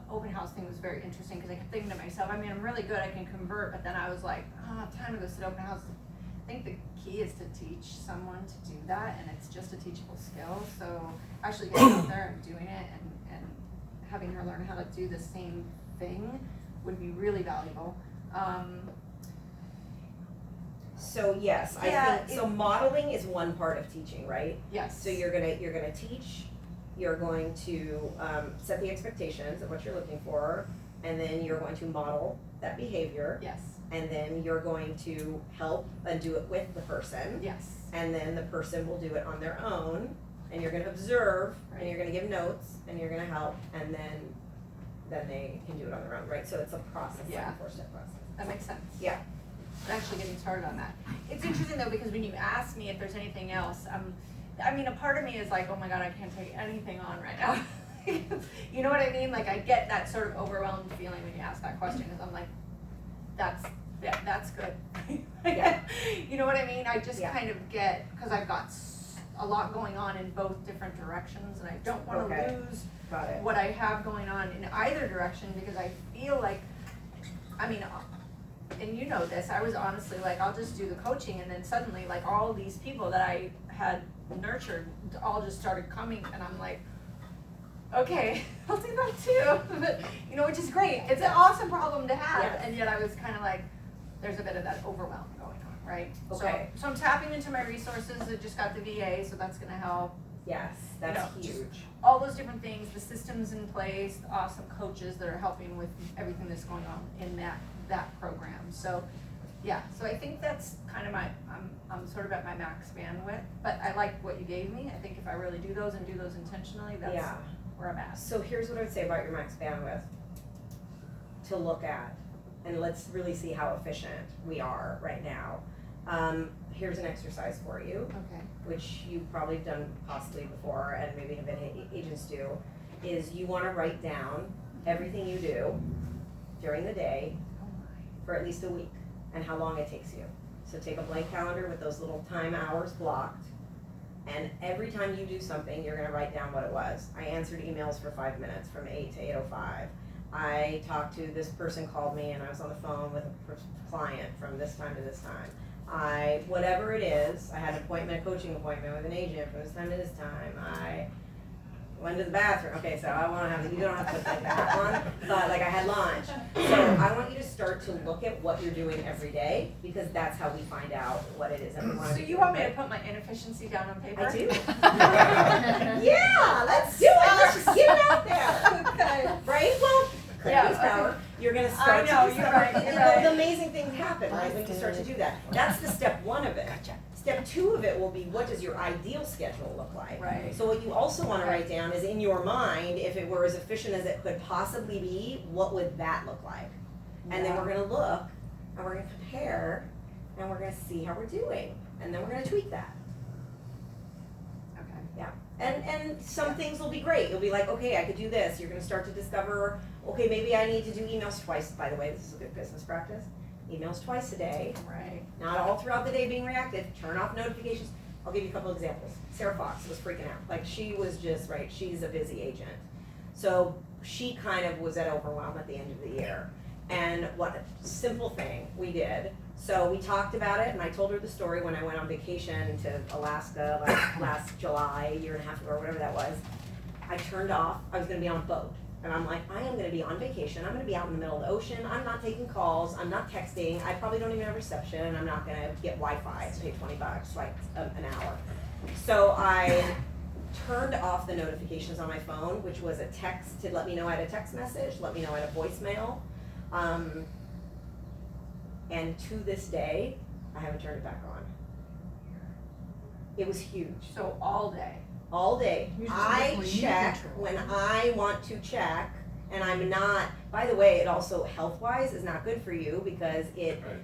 [SPEAKER 2] open house thing was very interesting because I kept thinking to myself, I mean, I'm really good, I can convert, but then I was like, I don't have time to go sit open house. I think the key is to teach someone to do that, and it's just a teachable skill. So actually getting out there and doing it and having her learn how to do the same thing would be really valuable.
[SPEAKER 1] So yes,
[SPEAKER 2] Yeah,
[SPEAKER 1] I think, so modeling is one part of teaching, right?
[SPEAKER 2] Yes.
[SPEAKER 1] So you're gonna teach, you're going to set the expectations of what you're looking for, and then you're going to model that behavior,
[SPEAKER 2] Yes.
[SPEAKER 1] and then you're going to help and do it with the person,
[SPEAKER 2] Yes.
[SPEAKER 1] and then the person will do it on their own, and you're gonna observe, and you're gonna give notes, and you're gonna help, and then they can do it on their own, right? So it's a process, like
[SPEAKER 2] Yeah.
[SPEAKER 1] a 4-step process.
[SPEAKER 2] That makes sense.
[SPEAKER 1] Yeah.
[SPEAKER 2] Actually getting started on that. It's interesting though, because when you ask me if there's anything else, I mean, a part of me is like, oh my God, I can't take anything on right now. You know what I mean? Like I get that sort of overwhelmed feeling when you ask that question, because I'm like, that's good.
[SPEAKER 1] Yeah.
[SPEAKER 2] You know what I mean? I just
[SPEAKER 1] Yeah.
[SPEAKER 2] kind of get, because I've got a lot going on in both different directions, and I don't want to
[SPEAKER 1] Okay.
[SPEAKER 2] lose
[SPEAKER 1] Got it.
[SPEAKER 2] what I have going on in either direction, because I feel like, I mean, and you know this, I was honestly like, I'll just do the coaching, and then suddenly like all these people that I had nurtured all just started coming, and I'm like, okay, I'll do that too. But, you know, which is great. It's an awesome problem to have,
[SPEAKER 1] Yes.
[SPEAKER 2] and yet I was kind of like, there's a bit of that overwhelm going on, right?
[SPEAKER 1] Okay.
[SPEAKER 2] So I'm tapping into my resources. I just got the VA, so that's gonna help.
[SPEAKER 1] Yes, that's
[SPEAKER 2] You know,
[SPEAKER 1] huge.
[SPEAKER 2] All those different things, the systems in place, the awesome coaches that are helping with everything that's going on in that program. So, yeah, so I think that's kind of I'm sort of at my max bandwidth, but I like what you gave me. I think if I really do those and do those intentionally, that's
[SPEAKER 1] Yeah.
[SPEAKER 2] where I'm at.
[SPEAKER 1] So here's what I would say about your max bandwidth to look at, and let's really see how efficient we are right now. Here's an exercise for you,
[SPEAKER 2] Okay.
[SPEAKER 1] which you've probably done possibly before and maybe have been agents do, is you wanna write down everything you do during the day
[SPEAKER 2] Oh my.
[SPEAKER 1] for at least a week and how long it takes you. So take a blank calendar with those little time hours blocked, and every time you do something, you're gonna write down what it was. I answered emails for 5 minutes from 8 to 8:05. I talked to this person, called me, and I was on the phone with a client from this time to this time. Whatever it is, I had an appointment, a coaching appointment with an agent from this time to this time. I went to the bathroom. Okay, so I wanna have, you don't have to put like that one, but like I had lunch. So I want you to start to look at what you're doing every day, because that's how we find out what it is that we wanna
[SPEAKER 2] So
[SPEAKER 1] be
[SPEAKER 2] you
[SPEAKER 1] doing,
[SPEAKER 2] want me to
[SPEAKER 1] right?
[SPEAKER 2] put my inefficiency down on paper?
[SPEAKER 1] I do. Yeah, let's do it. Let's just get it out there.
[SPEAKER 2] Okay.
[SPEAKER 1] Right? Well,
[SPEAKER 2] Yeah,
[SPEAKER 1] Claire's power.
[SPEAKER 2] okay.
[SPEAKER 1] You're gonna
[SPEAKER 2] I
[SPEAKER 1] start
[SPEAKER 2] know,
[SPEAKER 1] to
[SPEAKER 2] you're
[SPEAKER 1] discover,
[SPEAKER 2] right, you're
[SPEAKER 1] and
[SPEAKER 2] right.
[SPEAKER 1] the amazing things happen, right, when you start to do that. That's the step one of it. Step two of it will be, what does your ideal schedule look like?
[SPEAKER 2] Right.
[SPEAKER 1] So what you also wanna
[SPEAKER 2] Okay.
[SPEAKER 1] write down is, in your mind, if it were as efficient as it could possibly be, what would that look like? And then
[SPEAKER 2] Yeah.
[SPEAKER 1] we're gonna look, and we're gonna compare, and we're gonna see how we're doing, and then we're gonna tweak that.
[SPEAKER 2] Okay.
[SPEAKER 1] And some things will be great. You'll be like, okay, I could do this. You're gonna start to discover, okay, maybe I need to do emails twice. By the way, this is a good business practice. Emails twice a day,
[SPEAKER 2] Right.
[SPEAKER 1] not all throughout the day being reactive. Turn off notifications. I'll give you a couple examples. Sarah Fox was freaking out. Like, she was just, right, she's a busy agent. So she kind of was at overwhelm at the end of the year. And what simple thing we did, so we talked about it, and I told her the story when I went on vacation to Alaska last July, a year and a half ago, or whatever that was. I turned off, I was gonna be on a boat, and I'm like, I am gonna be on vacation, I'm gonna be out in the middle of the ocean, I'm not taking calls, I'm not texting, I probably don't even have reception, and I'm not gonna get Wi-Fi, I paid $20 like an hour. So I turned off the notifications on my phone, which was a text to let me know I had a text message, let me know I had a voicemail. And to this day, I haven't turned it back on. It was huge.
[SPEAKER 2] So all day.
[SPEAKER 1] All day.
[SPEAKER 3] You just
[SPEAKER 1] I
[SPEAKER 3] definitely need
[SPEAKER 1] check
[SPEAKER 3] control.
[SPEAKER 1] when I want to check, and I'm not, by the way, it also health-wise is not good for you, because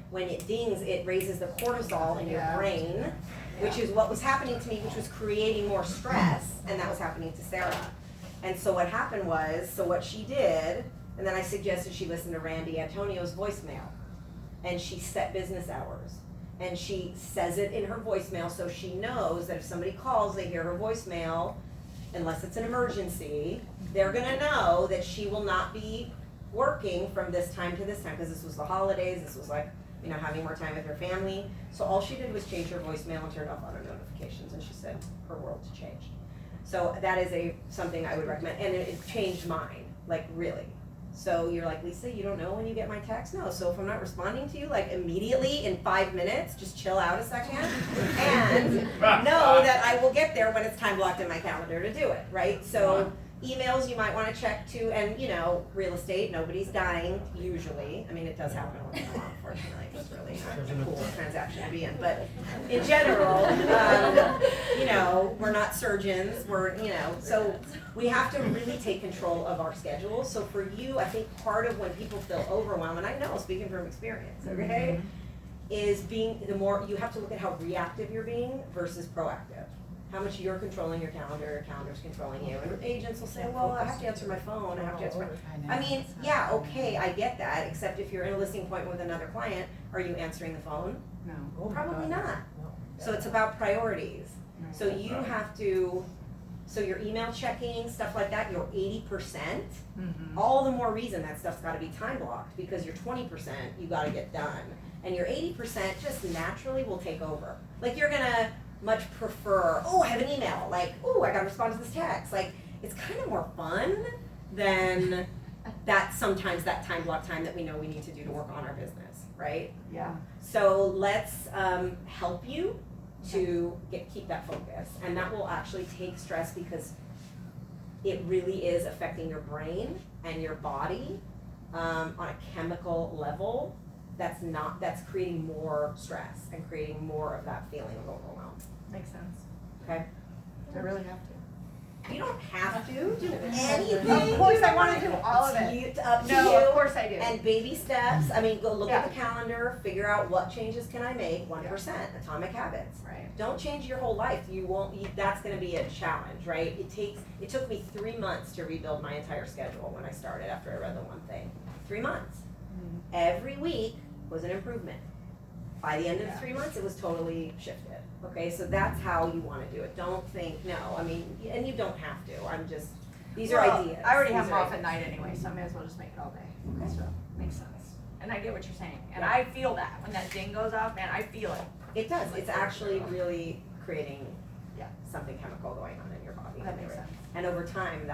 [SPEAKER 1] when it dings, it raises the cortisol in your
[SPEAKER 2] Yeah.
[SPEAKER 1] brain, which is what was happening to me, which was creating more stress, and that was happening to Sarah. And so what happened was, so what she did, and then I suggested she listen to Randy Antonio's voicemail, and she set business hours. And she says it in her voicemail, so she knows that if somebody calls, they hear her voicemail, unless it's an emergency, they're gonna know that she will not be working from this time to this time, because this was the holidays, this was like, you know, having more time with her family. So all she did was change her voicemail and turn off auto notifications, and she said her world's changed. So that is something I would recommend, and it changed mine, like really. So you're like, Lisa, you don't know when you get my text? No, so if I'm not responding to you, like immediately in 5 minutes, just chill out a second and know that I will get there when it's time blocked in my calendar to do it, right? So emails you might wanna check too, and you know, real estate, nobody's dying usually. I mean, it does happen once in a while, unfortunately, it's really not a cool transaction to be in, but in general, you know, we're not surgeons, you know, so we have to really take control of our schedules. So for you, I think part of when people feel overwhelmed, and I know, speaking from experience, okay, is you have to look at how reactive you're being versus proactive. how much you're controlling your calendar's controlling you. And agents will say, well, I have to answer my phone, I have to answer my, I mean, yeah, okay, I get that, except if you're in a listing appointment with another client, are you answering the phone?
[SPEAKER 2] No.
[SPEAKER 1] Probably not. So it's about priorities. So you have to, so your email checking, stuff like that, your 80%, all the more reason that stuff's gotta be time blocked, because your 20%, you gotta get done. And your 80% just naturally will take over. Like, you're gonna much prefer, oh, I have an email, like, oh, I gotta respond to this text. Like, it's kind of more fun than that, sometimes that time block time that we know we need to do to work on our business, right?
[SPEAKER 2] Yeah.
[SPEAKER 1] So let's help you to keep that focus, and that will actually take stress, because it really is affecting your brain and your body on a chemical level. That's creating more stress and creating more of that feeling of overwhelm.
[SPEAKER 2] Makes sense.
[SPEAKER 1] Okay?
[SPEAKER 2] I really have to.
[SPEAKER 1] You don't have to do anything.
[SPEAKER 2] Of course I wanna do all of it.
[SPEAKER 1] It's up to
[SPEAKER 2] No,
[SPEAKER 1] you.
[SPEAKER 2] of course I do.
[SPEAKER 1] And baby steps, I mean, go look at
[SPEAKER 2] Yeah.
[SPEAKER 1] the calendar, figure out what changes can I make, 1%, atomic habits.
[SPEAKER 2] Right.
[SPEAKER 1] Don't change your whole life, that's gonna be a challenge, right? It took me 3 months to rebuild my entire schedule when I started after I read the one thing. 3 months. Every week was an improvement. By the end of the 3 months, it was totally shifted, okay? So that's how you wanna do it. Don't think, no, I mean, and you don't have to, these are ideas.
[SPEAKER 2] I already have
[SPEAKER 1] These
[SPEAKER 2] them
[SPEAKER 1] are
[SPEAKER 2] off at
[SPEAKER 1] ideas.
[SPEAKER 2] night anyway, so I may as well just make it all day.
[SPEAKER 1] Okay.
[SPEAKER 2] So, makes sense. And I get what you're saying, and
[SPEAKER 1] Yeah.
[SPEAKER 2] I feel that, when that ding goes off, man, I feel it.
[SPEAKER 1] It does, it's actually really creating
[SPEAKER 2] Yeah.
[SPEAKER 1] something chemical going on in your body.
[SPEAKER 2] That makes sense.
[SPEAKER 1] And over time,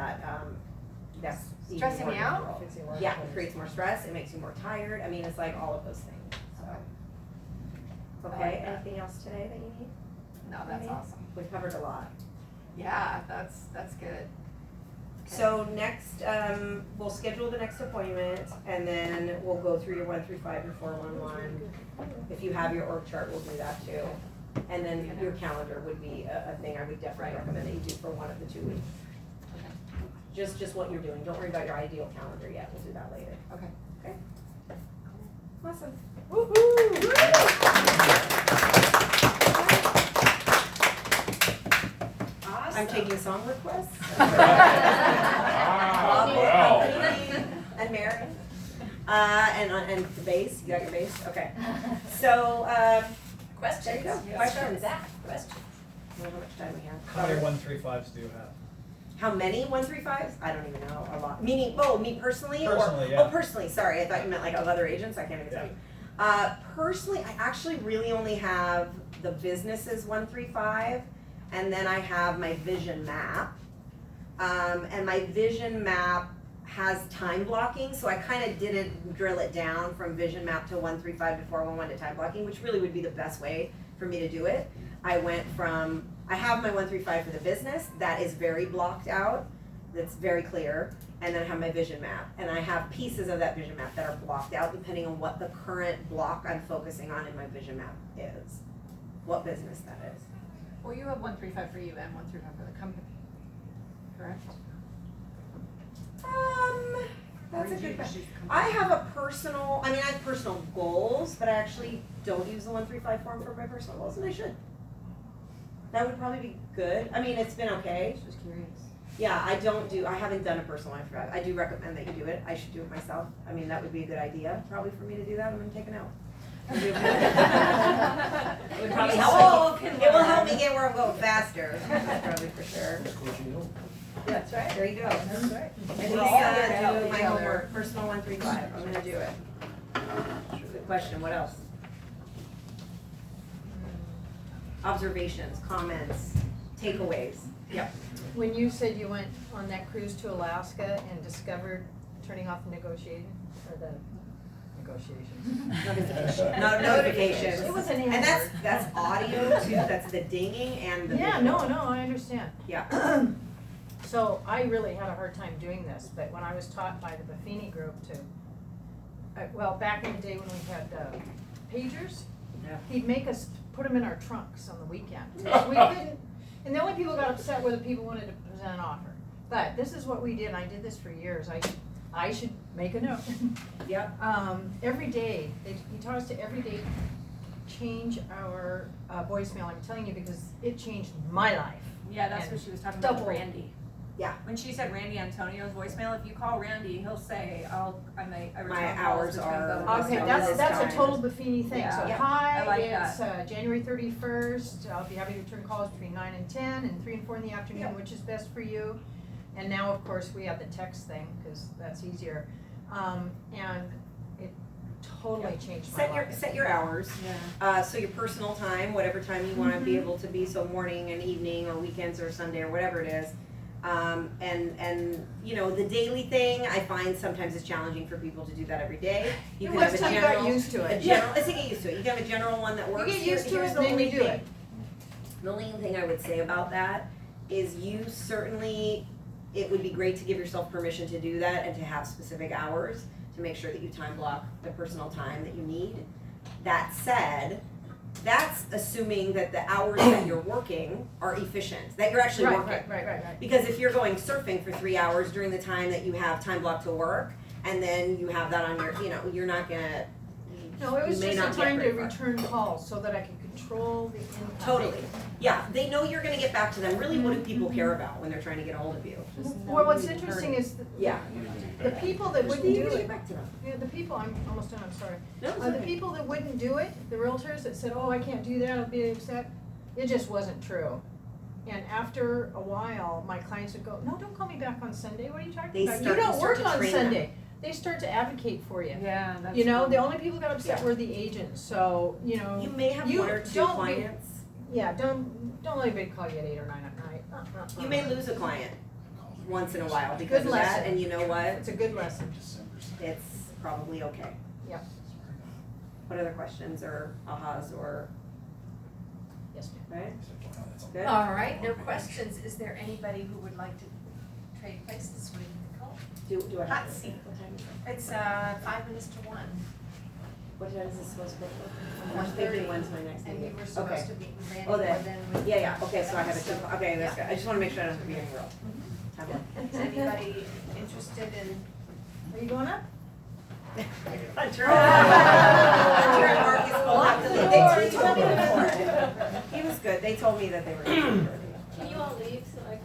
[SPEAKER 1] that's even
[SPEAKER 2] Stressing
[SPEAKER 1] more
[SPEAKER 2] me out?
[SPEAKER 1] difficult. Yeah, it creates more stress, it makes you more tired, I mean, it's like all of those things, so.
[SPEAKER 2] I like
[SPEAKER 1] Okay,
[SPEAKER 2] that.
[SPEAKER 1] anything else today that you need?
[SPEAKER 2] No, that's
[SPEAKER 1] Okay.
[SPEAKER 2] awesome.
[SPEAKER 1] We've covered a lot.
[SPEAKER 2] Yeah, that's good. Okay.
[SPEAKER 1] So next, we'll schedule the next appointment, and then we'll go through your 135 and 411. If you have your org chart, we'll do that too. And then your calendar would be a thing I would definitely recommend that you do for one of the 2 weeks.
[SPEAKER 2] Okay.
[SPEAKER 1] Just what you're doing, don't worry about your ideal calendar yet, we'll do that later.
[SPEAKER 2] Okay.
[SPEAKER 1] Okay? Awesome. I'm taking song requests.
[SPEAKER 3] Wow.
[SPEAKER 1] And Mary. And the bass, you got your bass? Okay. So,
[SPEAKER 4] Questions.
[SPEAKER 1] there you go.
[SPEAKER 4] Let's start
[SPEAKER 1] Questions.
[SPEAKER 4] with that. Questions.
[SPEAKER 1] I don't know how much time we have.
[SPEAKER 3] How many 135s do you have?
[SPEAKER 1] How many 135s? I don't even know, a lot. Meaning, me personally?
[SPEAKER 3] Personally, yeah.
[SPEAKER 1] Oh, personally, sorry, I thought you meant like of other agents, I can't even tell you. Personally, I actually really only have the businesses 135, and then I have my vision map. And my vision map has time blocking, so I kind of didn't drill it down from vision map to 135 to 411 to time blocking, which really would be the best way for me to do it. I have my 135 for the business, that is very blocked out, that's very clear, and then I have my vision map. And I have pieces of that vision map that are blocked out depending on what the current block I'm focusing on in my vision map is, what business that is.
[SPEAKER 2] Well, you have 135 for you and 135 for the company, correct?
[SPEAKER 1] That's a good question. I have I have personal goals, but I actually don't use the 135 form for my personal goals, and I should. That would probably be good. I mean, it's been okay.
[SPEAKER 2] Just curious.
[SPEAKER 1] Yeah, I haven't done a personal 135. I do recommend that you do it. I should do it myself. I mean, that would be a good idea, probably for me to do that. I'm gonna take a note. It would probably help me. It will help me get where I'm going faster, that's probably for sure.
[SPEAKER 4] That's right.
[SPEAKER 1] There you go.
[SPEAKER 4] That's right.
[SPEAKER 1] And
[SPEAKER 2] We're all here to help
[SPEAKER 1] do
[SPEAKER 2] each
[SPEAKER 1] my
[SPEAKER 2] other.
[SPEAKER 1] homework, personal 135, I'm gonna do it. Good question, what else? Observations, comments, takeaways. Yep.
[SPEAKER 5] When you said you went on that cruise to Alaska and discovered turning off the negotiating, or the negotiations?
[SPEAKER 1] No notifications.
[SPEAKER 5] It was an
[SPEAKER 1] And
[SPEAKER 5] error.
[SPEAKER 1] that's audio too, that's the dinging and the
[SPEAKER 5] Yeah,
[SPEAKER 1] visual.
[SPEAKER 5] no, I understand.
[SPEAKER 1] Yeah.
[SPEAKER 5] So I really had a hard time doing this, but when I was taught by the Buffini group back in the day when we had pagers,
[SPEAKER 1] Yeah.
[SPEAKER 5] he'd make us put them in our trunks on the weekend. We couldn't, and the only people who got upset were the people who wanted to present an offer. But this is what we did, and I did this for years. I should make a note.
[SPEAKER 1] Yep.
[SPEAKER 5] Every day, he taught us to every day change our voicemail, I'm telling you, because it changed my life.
[SPEAKER 2] Yeah, that's
[SPEAKER 5] And
[SPEAKER 2] what she was talking about with
[SPEAKER 5] double.
[SPEAKER 2] Randy.
[SPEAKER 1] Yeah.
[SPEAKER 2] When she said Randy Antonio's voicemail, if you call Randy, he'll say, I return
[SPEAKER 1] My
[SPEAKER 2] calls
[SPEAKER 1] hours
[SPEAKER 2] between
[SPEAKER 1] are-
[SPEAKER 2] the.
[SPEAKER 5] Okay,
[SPEAKER 1] This
[SPEAKER 5] that's a
[SPEAKER 1] time.
[SPEAKER 5] total Buffini thing, so
[SPEAKER 2] Yeah.
[SPEAKER 1] Yeah.
[SPEAKER 5] hi,
[SPEAKER 2] I like
[SPEAKER 5] it's January 31st, I'll be happy to return calls between 9 and 10 and 3 and 4 in the afternoon,
[SPEAKER 1] Yeah.
[SPEAKER 5] which is best for you. And now, of course, we have the text thing, cause that's easier, and it totally changed my life.
[SPEAKER 1] Set your hours.
[SPEAKER 2] Yeah.
[SPEAKER 1] So your personal time, whatever time you wanna be
[SPEAKER 5] Mhm.
[SPEAKER 1] able to be, so morning and evening or weekends or Sunday or whatever it is. And you know, the daily thing, I find sometimes it's challenging for people to do that every day. You can have a
[SPEAKER 5] Once you got
[SPEAKER 1] general,
[SPEAKER 5] used to
[SPEAKER 1] a
[SPEAKER 5] it.
[SPEAKER 1] general, let's get used to it. You can have a general one that
[SPEAKER 5] You
[SPEAKER 1] works.
[SPEAKER 5] get used to
[SPEAKER 1] Here's
[SPEAKER 5] it,
[SPEAKER 1] the
[SPEAKER 5] then
[SPEAKER 1] only
[SPEAKER 5] you do
[SPEAKER 1] thing-
[SPEAKER 5] it.
[SPEAKER 1] The only thing I would say about that is you certainly, it would be great to give yourself permission to do that and to have specific hours to make sure that you time block the personal time that you need. That said, that's assuming that the hours that you're working are efficient, that you're actually working.
[SPEAKER 5] Right.
[SPEAKER 1] Because if you're going surfing for 3 hours during the time that you have time blocked to work, and then you have that on your, you know, you're not gonna,
[SPEAKER 5] No, it was
[SPEAKER 1] you may
[SPEAKER 5] just a
[SPEAKER 1] not get
[SPEAKER 5] time to
[SPEAKER 1] very far.
[SPEAKER 5] return calls so that I could control the income.
[SPEAKER 1] Totally. Yeah, they know you're gonna get back to them. Really, what do people care about when they're trying to get a hold of you?
[SPEAKER 5] Well, what's interesting is
[SPEAKER 1] Yeah.
[SPEAKER 5] the people that wouldn't
[SPEAKER 1] You
[SPEAKER 5] do
[SPEAKER 1] need to
[SPEAKER 5] it,
[SPEAKER 1] get back to them.
[SPEAKER 5] yeah, the people, I'm almost done, I'm sorry.
[SPEAKER 1] No, it's
[SPEAKER 5] The
[SPEAKER 1] okay.
[SPEAKER 5] people that wouldn't do it, the realtors that said, oh, I can't do that, I'll be upset, it just wasn't true. And after a while, my clients would go, no, don't call me back on Sunday, what are you talking
[SPEAKER 1] They
[SPEAKER 5] about? You
[SPEAKER 1] start- you
[SPEAKER 5] don't
[SPEAKER 1] start
[SPEAKER 5] work
[SPEAKER 1] to
[SPEAKER 5] on
[SPEAKER 1] train them.
[SPEAKER 5] Sunday. They start to advocate for you.
[SPEAKER 2] Yeah, that's.
[SPEAKER 5] You know,
[SPEAKER 2] cool.
[SPEAKER 5] the only people got upset
[SPEAKER 1] Yeah.
[SPEAKER 5] were the agents, so, you know.
[SPEAKER 1] You may have
[SPEAKER 5] You
[SPEAKER 1] one or two
[SPEAKER 5] don't be-
[SPEAKER 1] clients.
[SPEAKER 5] Yeah, don't let anybody call you at 8 or 9 at night.
[SPEAKER 1] You may lose a client once in a while because
[SPEAKER 5] Good
[SPEAKER 1] of that,
[SPEAKER 5] lesson.
[SPEAKER 1] and you know what?
[SPEAKER 5] It's a good lesson.
[SPEAKER 1] It's probably okay.
[SPEAKER 5] Yep.
[SPEAKER 1] What other questions or ahas or,
[SPEAKER 5] Yes, ma'am.
[SPEAKER 1] right? Good?
[SPEAKER 4] All right, no questions. Is there anybody who would like to trade places with Nicole?
[SPEAKER 1] Do I have?
[SPEAKER 4] Hot seat.
[SPEAKER 1] What time is it?
[SPEAKER 4] It's 5 minutes to 1.
[SPEAKER 1] What time is this supposed to be? I'm
[SPEAKER 4] 1:30.
[SPEAKER 1] thinking when's my next
[SPEAKER 4] And
[SPEAKER 1] meeting?
[SPEAKER 4] you were supposed
[SPEAKER 1] Okay.
[SPEAKER 4] to meet with Randy,
[SPEAKER 1] Oh,
[SPEAKER 4] but then with.
[SPEAKER 1] Yeah, okay, so I have a two, okay, that's good. I just wanna make sure I don't have to be in the room. Time
[SPEAKER 4] Is anybody interested in?
[SPEAKER 5] Are you going up?
[SPEAKER 1] Hunter and Marcus both have to leave. They told me before. He was good. They told me that they were.
[SPEAKER 6] Can you all leave so I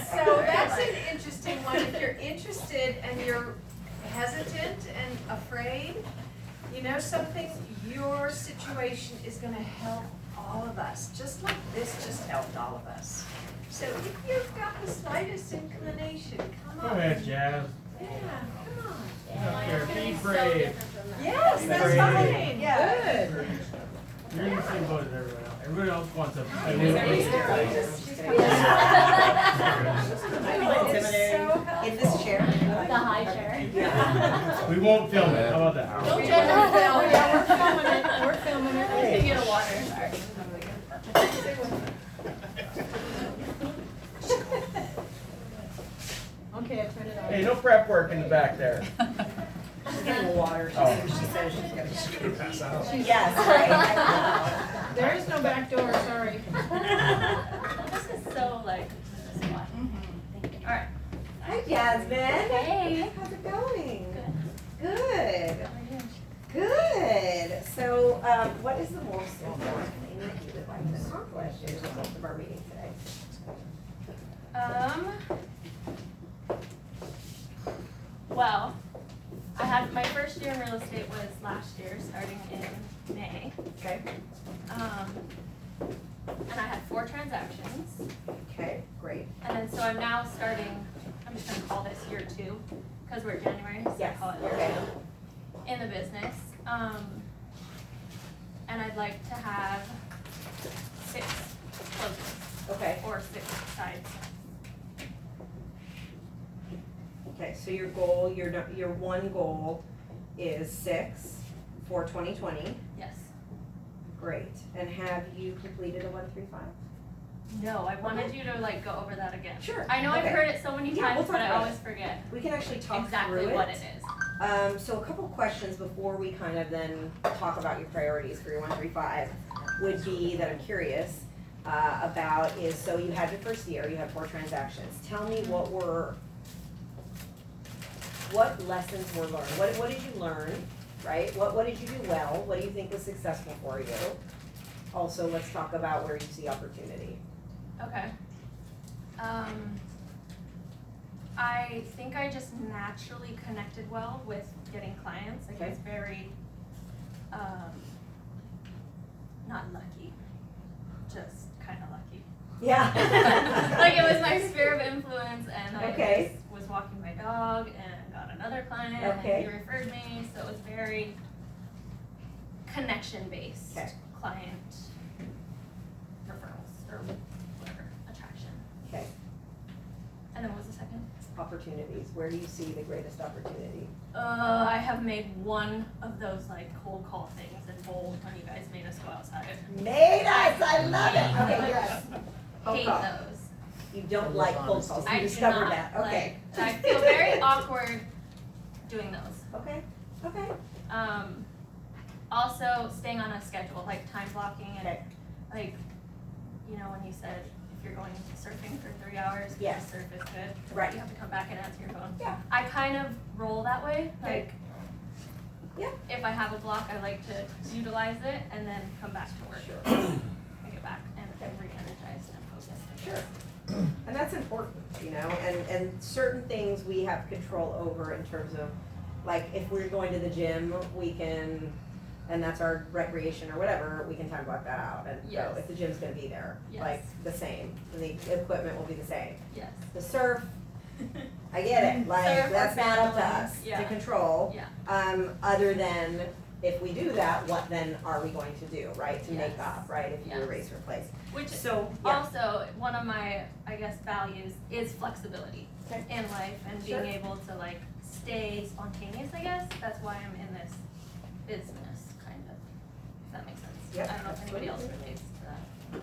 [SPEAKER 4] So that's an interesting one. If you're interested and you're hesitant and afraid, you know something, your situation is gonna help all of us, just like this just helped all of us. So if you've got the slightest inclination, come on.
[SPEAKER 3] Go ahead, Jazz.
[SPEAKER 4] Yeah, come on.
[SPEAKER 3] Up there, be brave.
[SPEAKER 4] Yes,
[SPEAKER 3] Be
[SPEAKER 4] that's
[SPEAKER 3] brave.
[SPEAKER 4] fine, yeah.
[SPEAKER 5] Good.
[SPEAKER 3] You're in the same boat as everyone else. Everybody else wants a.
[SPEAKER 1] I'm intimidating. In this chair.
[SPEAKER 6] The high chair.
[SPEAKER 1] Yeah.
[SPEAKER 3] We won't film it, how about that?
[SPEAKER 6] Don't
[SPEAKER 5] Oh,
[SPEAKER 6] judge
[SPEAKER 5] yeah, we're filming it.
[SPEAKER 6] Give you the water, sorry.
[SPEAKER 5] Okay, I turned it off.
[SPEAKER 3] Hey, no prep work in the back there.
[SPEAKER 1] She's getting water.
[SPEAKER 3] Oh.
[SPEAKER 1] She says she's gonna.
[SPEAKER 3] Pass out.
[SPEAKER 1] Yes, right.
[SPEAKER 5] There is no back door, sorry.
[SPEAKER 6] This is so like, this is why. Thank you.
[SPEAKER 4] Alright,
[SPEAKER 1] Hi, Jasmine.
[SPEAKER 6] Hey.
[SPEAKER 1] How's it going?
[SPEAKER 6] Good.
[SPEAKER 1] Good. Good. So, what is the most important thing that you would like to accomplish as a result of our meeting today?
[SPEAKER 6] Well, I had, my first year in real estate was last year, starting in May.
[SPEAKER 1] Okay.
[SPEAKER 6] And I had 4 transactions.
[SPEAKER 1] Okay, great.
[SPEAKER 6] And then so I'm now starting, I'm just gonna call this year 2, because we're January, so I
[SPEAKER 1] Yes,
[SPEAKER 6] call it year
[SPEAKER 1] okay.
[SPEAKER 6] 2 in the business. And I'd like to have 6 closings,
[SPEAKER 1] Okay.
[SPEAKER 6] or 6 sides.
[SPEAKER 1] Okay, so your goal, your one goal is 6 for 2020.
[SPEAKER 6] Yes.
[SPEAKER 1] Great. And have you completed a 135?
[SPEAKER 6] No, I wanted you to like go over that again.
[SPEAKER 1] Sure,
[SPEAKER 6] I know I've
[SPEAKER 1] okay.
[SPEAKER 6] heard it so many
[SPEAKER 1] Yeah, we'll
[SPEAKER 6] times,
[SPEAKER 1] talk
[SPEAKER 6] but I
[SPEAKER 1] about
[SPEAKER 6] always forget
[SPEAKER 1] We can actually talk
[SPEAKER 6] exactly
[SPEAKER 1] through it.
[SPEAKER 6] what it is.
[SPEAKER 1] So a couple questions before we kind of then talk about your priorities for your 135 would be that I'm curious about is, so you had your first year, you had 4 transactions. Tell me what lessons were learned? What did you learn right? What did you do well? What do you think was successful for you? Also, let's talk about where you see opportunity.
[SPEAKER 6] Okay. I think I just naturally connected well with getting clients. Like I was very, not lucky, just kind of lucky.
[SPEAKER 1] Yeah.
[SPEAKER 6] Like it was my sphere of influence, and I
[SPEAKER 1] Okay.
[SPEAKER 6] just was walking my dog and got another client,
[SPEAKER 1] Okay.
[SPEAKER 6] and he referred me. So it was very connection based
[SPEAKER 1] Okay.
[SPEAKER 6] client referrals or whatever attraction.
[SPEAKER 1] Okay,
[SPEAKER 6] And then what was the second?
[SPEAKER 1] opportunities. Where do you see the greatest opportunity?
[SPEAKER 6] I have made one of those like cold call things in bold when you guys made us go outside.
[SPEAKER 1] Made us, I love it. Okay, yes. Cold
[SPEAKER 6] Hate
[SPEAKER 1] call.
[SPEAKER 6] those.
[SPEAKER 1] You don't like cold calls,
[SPEAKER 6] I
[SPEAKER 1] you
[SPEAKER 6] do
[SPEAKER 1] discovered
[SPEAKER 6] not
[SPEAKER 1] that, okay.
[SPEAKER 6] like- I feel very awkward doing those.
[SPEAKER 1] Okay, okay,
[SPEAKER 6] Also staying on a schedule, like time blocking and
[SPEAKER 1] okay,
[SPEAKER 6] like, you know, when you said if you're going surfing for 3 hours, because
[SPEAKER 1] Yes.
[SPEAKER 6] surf is good,
[SPEAKER 1] Right.
[SPEAKER 6] you have to come back and answer your phone.
[SPEAKER 1] Yeah.
[SPEAKER 6] I kind of roll that way,
[SPEAKER 1] Okay.
[SPEAKER 6] like.
[SPEAKER 1] Yeah.
[SPEAKER 6] If I have a block, I like to utilize it and then come back to work.
[SPEAKER 1] sure,
[SPEAKER 6] I get back and I'm re-energized and focused.
[SPEAKER 1] sure. And that's important, you know, and certain things we have control over in terms of, like, if we're going to the gym, we can, and that's our recreation or whatever, we can time block that out and go,
[SPEAKER 6] Yes.
[SPEAKER 1] if the gym's gonna be there,
[SPEAKER 6] Yes.
[SPEAKER 1] like, the same, and the equipment will be the same.
[SPEAKER 6] Yes.
[SPEAKER 1] The surf, I get it, like,
[SPEAKER 6] Surf or
[SPEAKER 1] that's not up to
[SPEAKER 6] paddling,
[SPEAKER 1] us to
[SPEAKER 6] yeah.
[SPEAKER 1] control.
[SPEAKER 6] Yeah.
[SPEAKER 1] Other than, if we do that, what then are we going to do, right, to make
[SPEAKER 6] Yes.
[SPEAKER 1] up, right, if you
[SPEAKER 6] Yes.
[SPEAKER 1] erase, replace.
[SPEAKER 6] Which
[SPEAKER 1] So, yeah,
[SPEAKER 6] also, one of my, I guess, values is flexibility
[SPEAKER 1] Okay.
[SPEAKER 6] in life and
[SPEAKER 1] Sure.
[SPEAKER 6] being able to like stay spontaneous, I guess. That's why I'm in this business, kind of, if that makes sense.
[SPEAKER 1] Yep,
[SPEAKER 6] I don't know if anybody else
[SPEAKER 1] absolutely.
[SPEAKER 6] relates to that.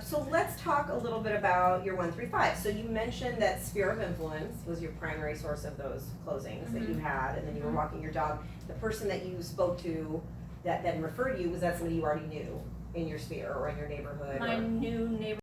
[SPEAKER 1] so let's talk a little bit about your 1 through 5. So you mentioned that sphere of influence was your primary source of those closings that you had, and then you were
[SPEAKER 6] Mhm.
[SPEAKER 1] walking your dog. The person that you spoke to that then referred you, was that somebody you already knew in your sphere or in your neighborhood?
[SPEAKER 6] My
[SPEAKER 1] or?
[SPEAKER 6] new neighbor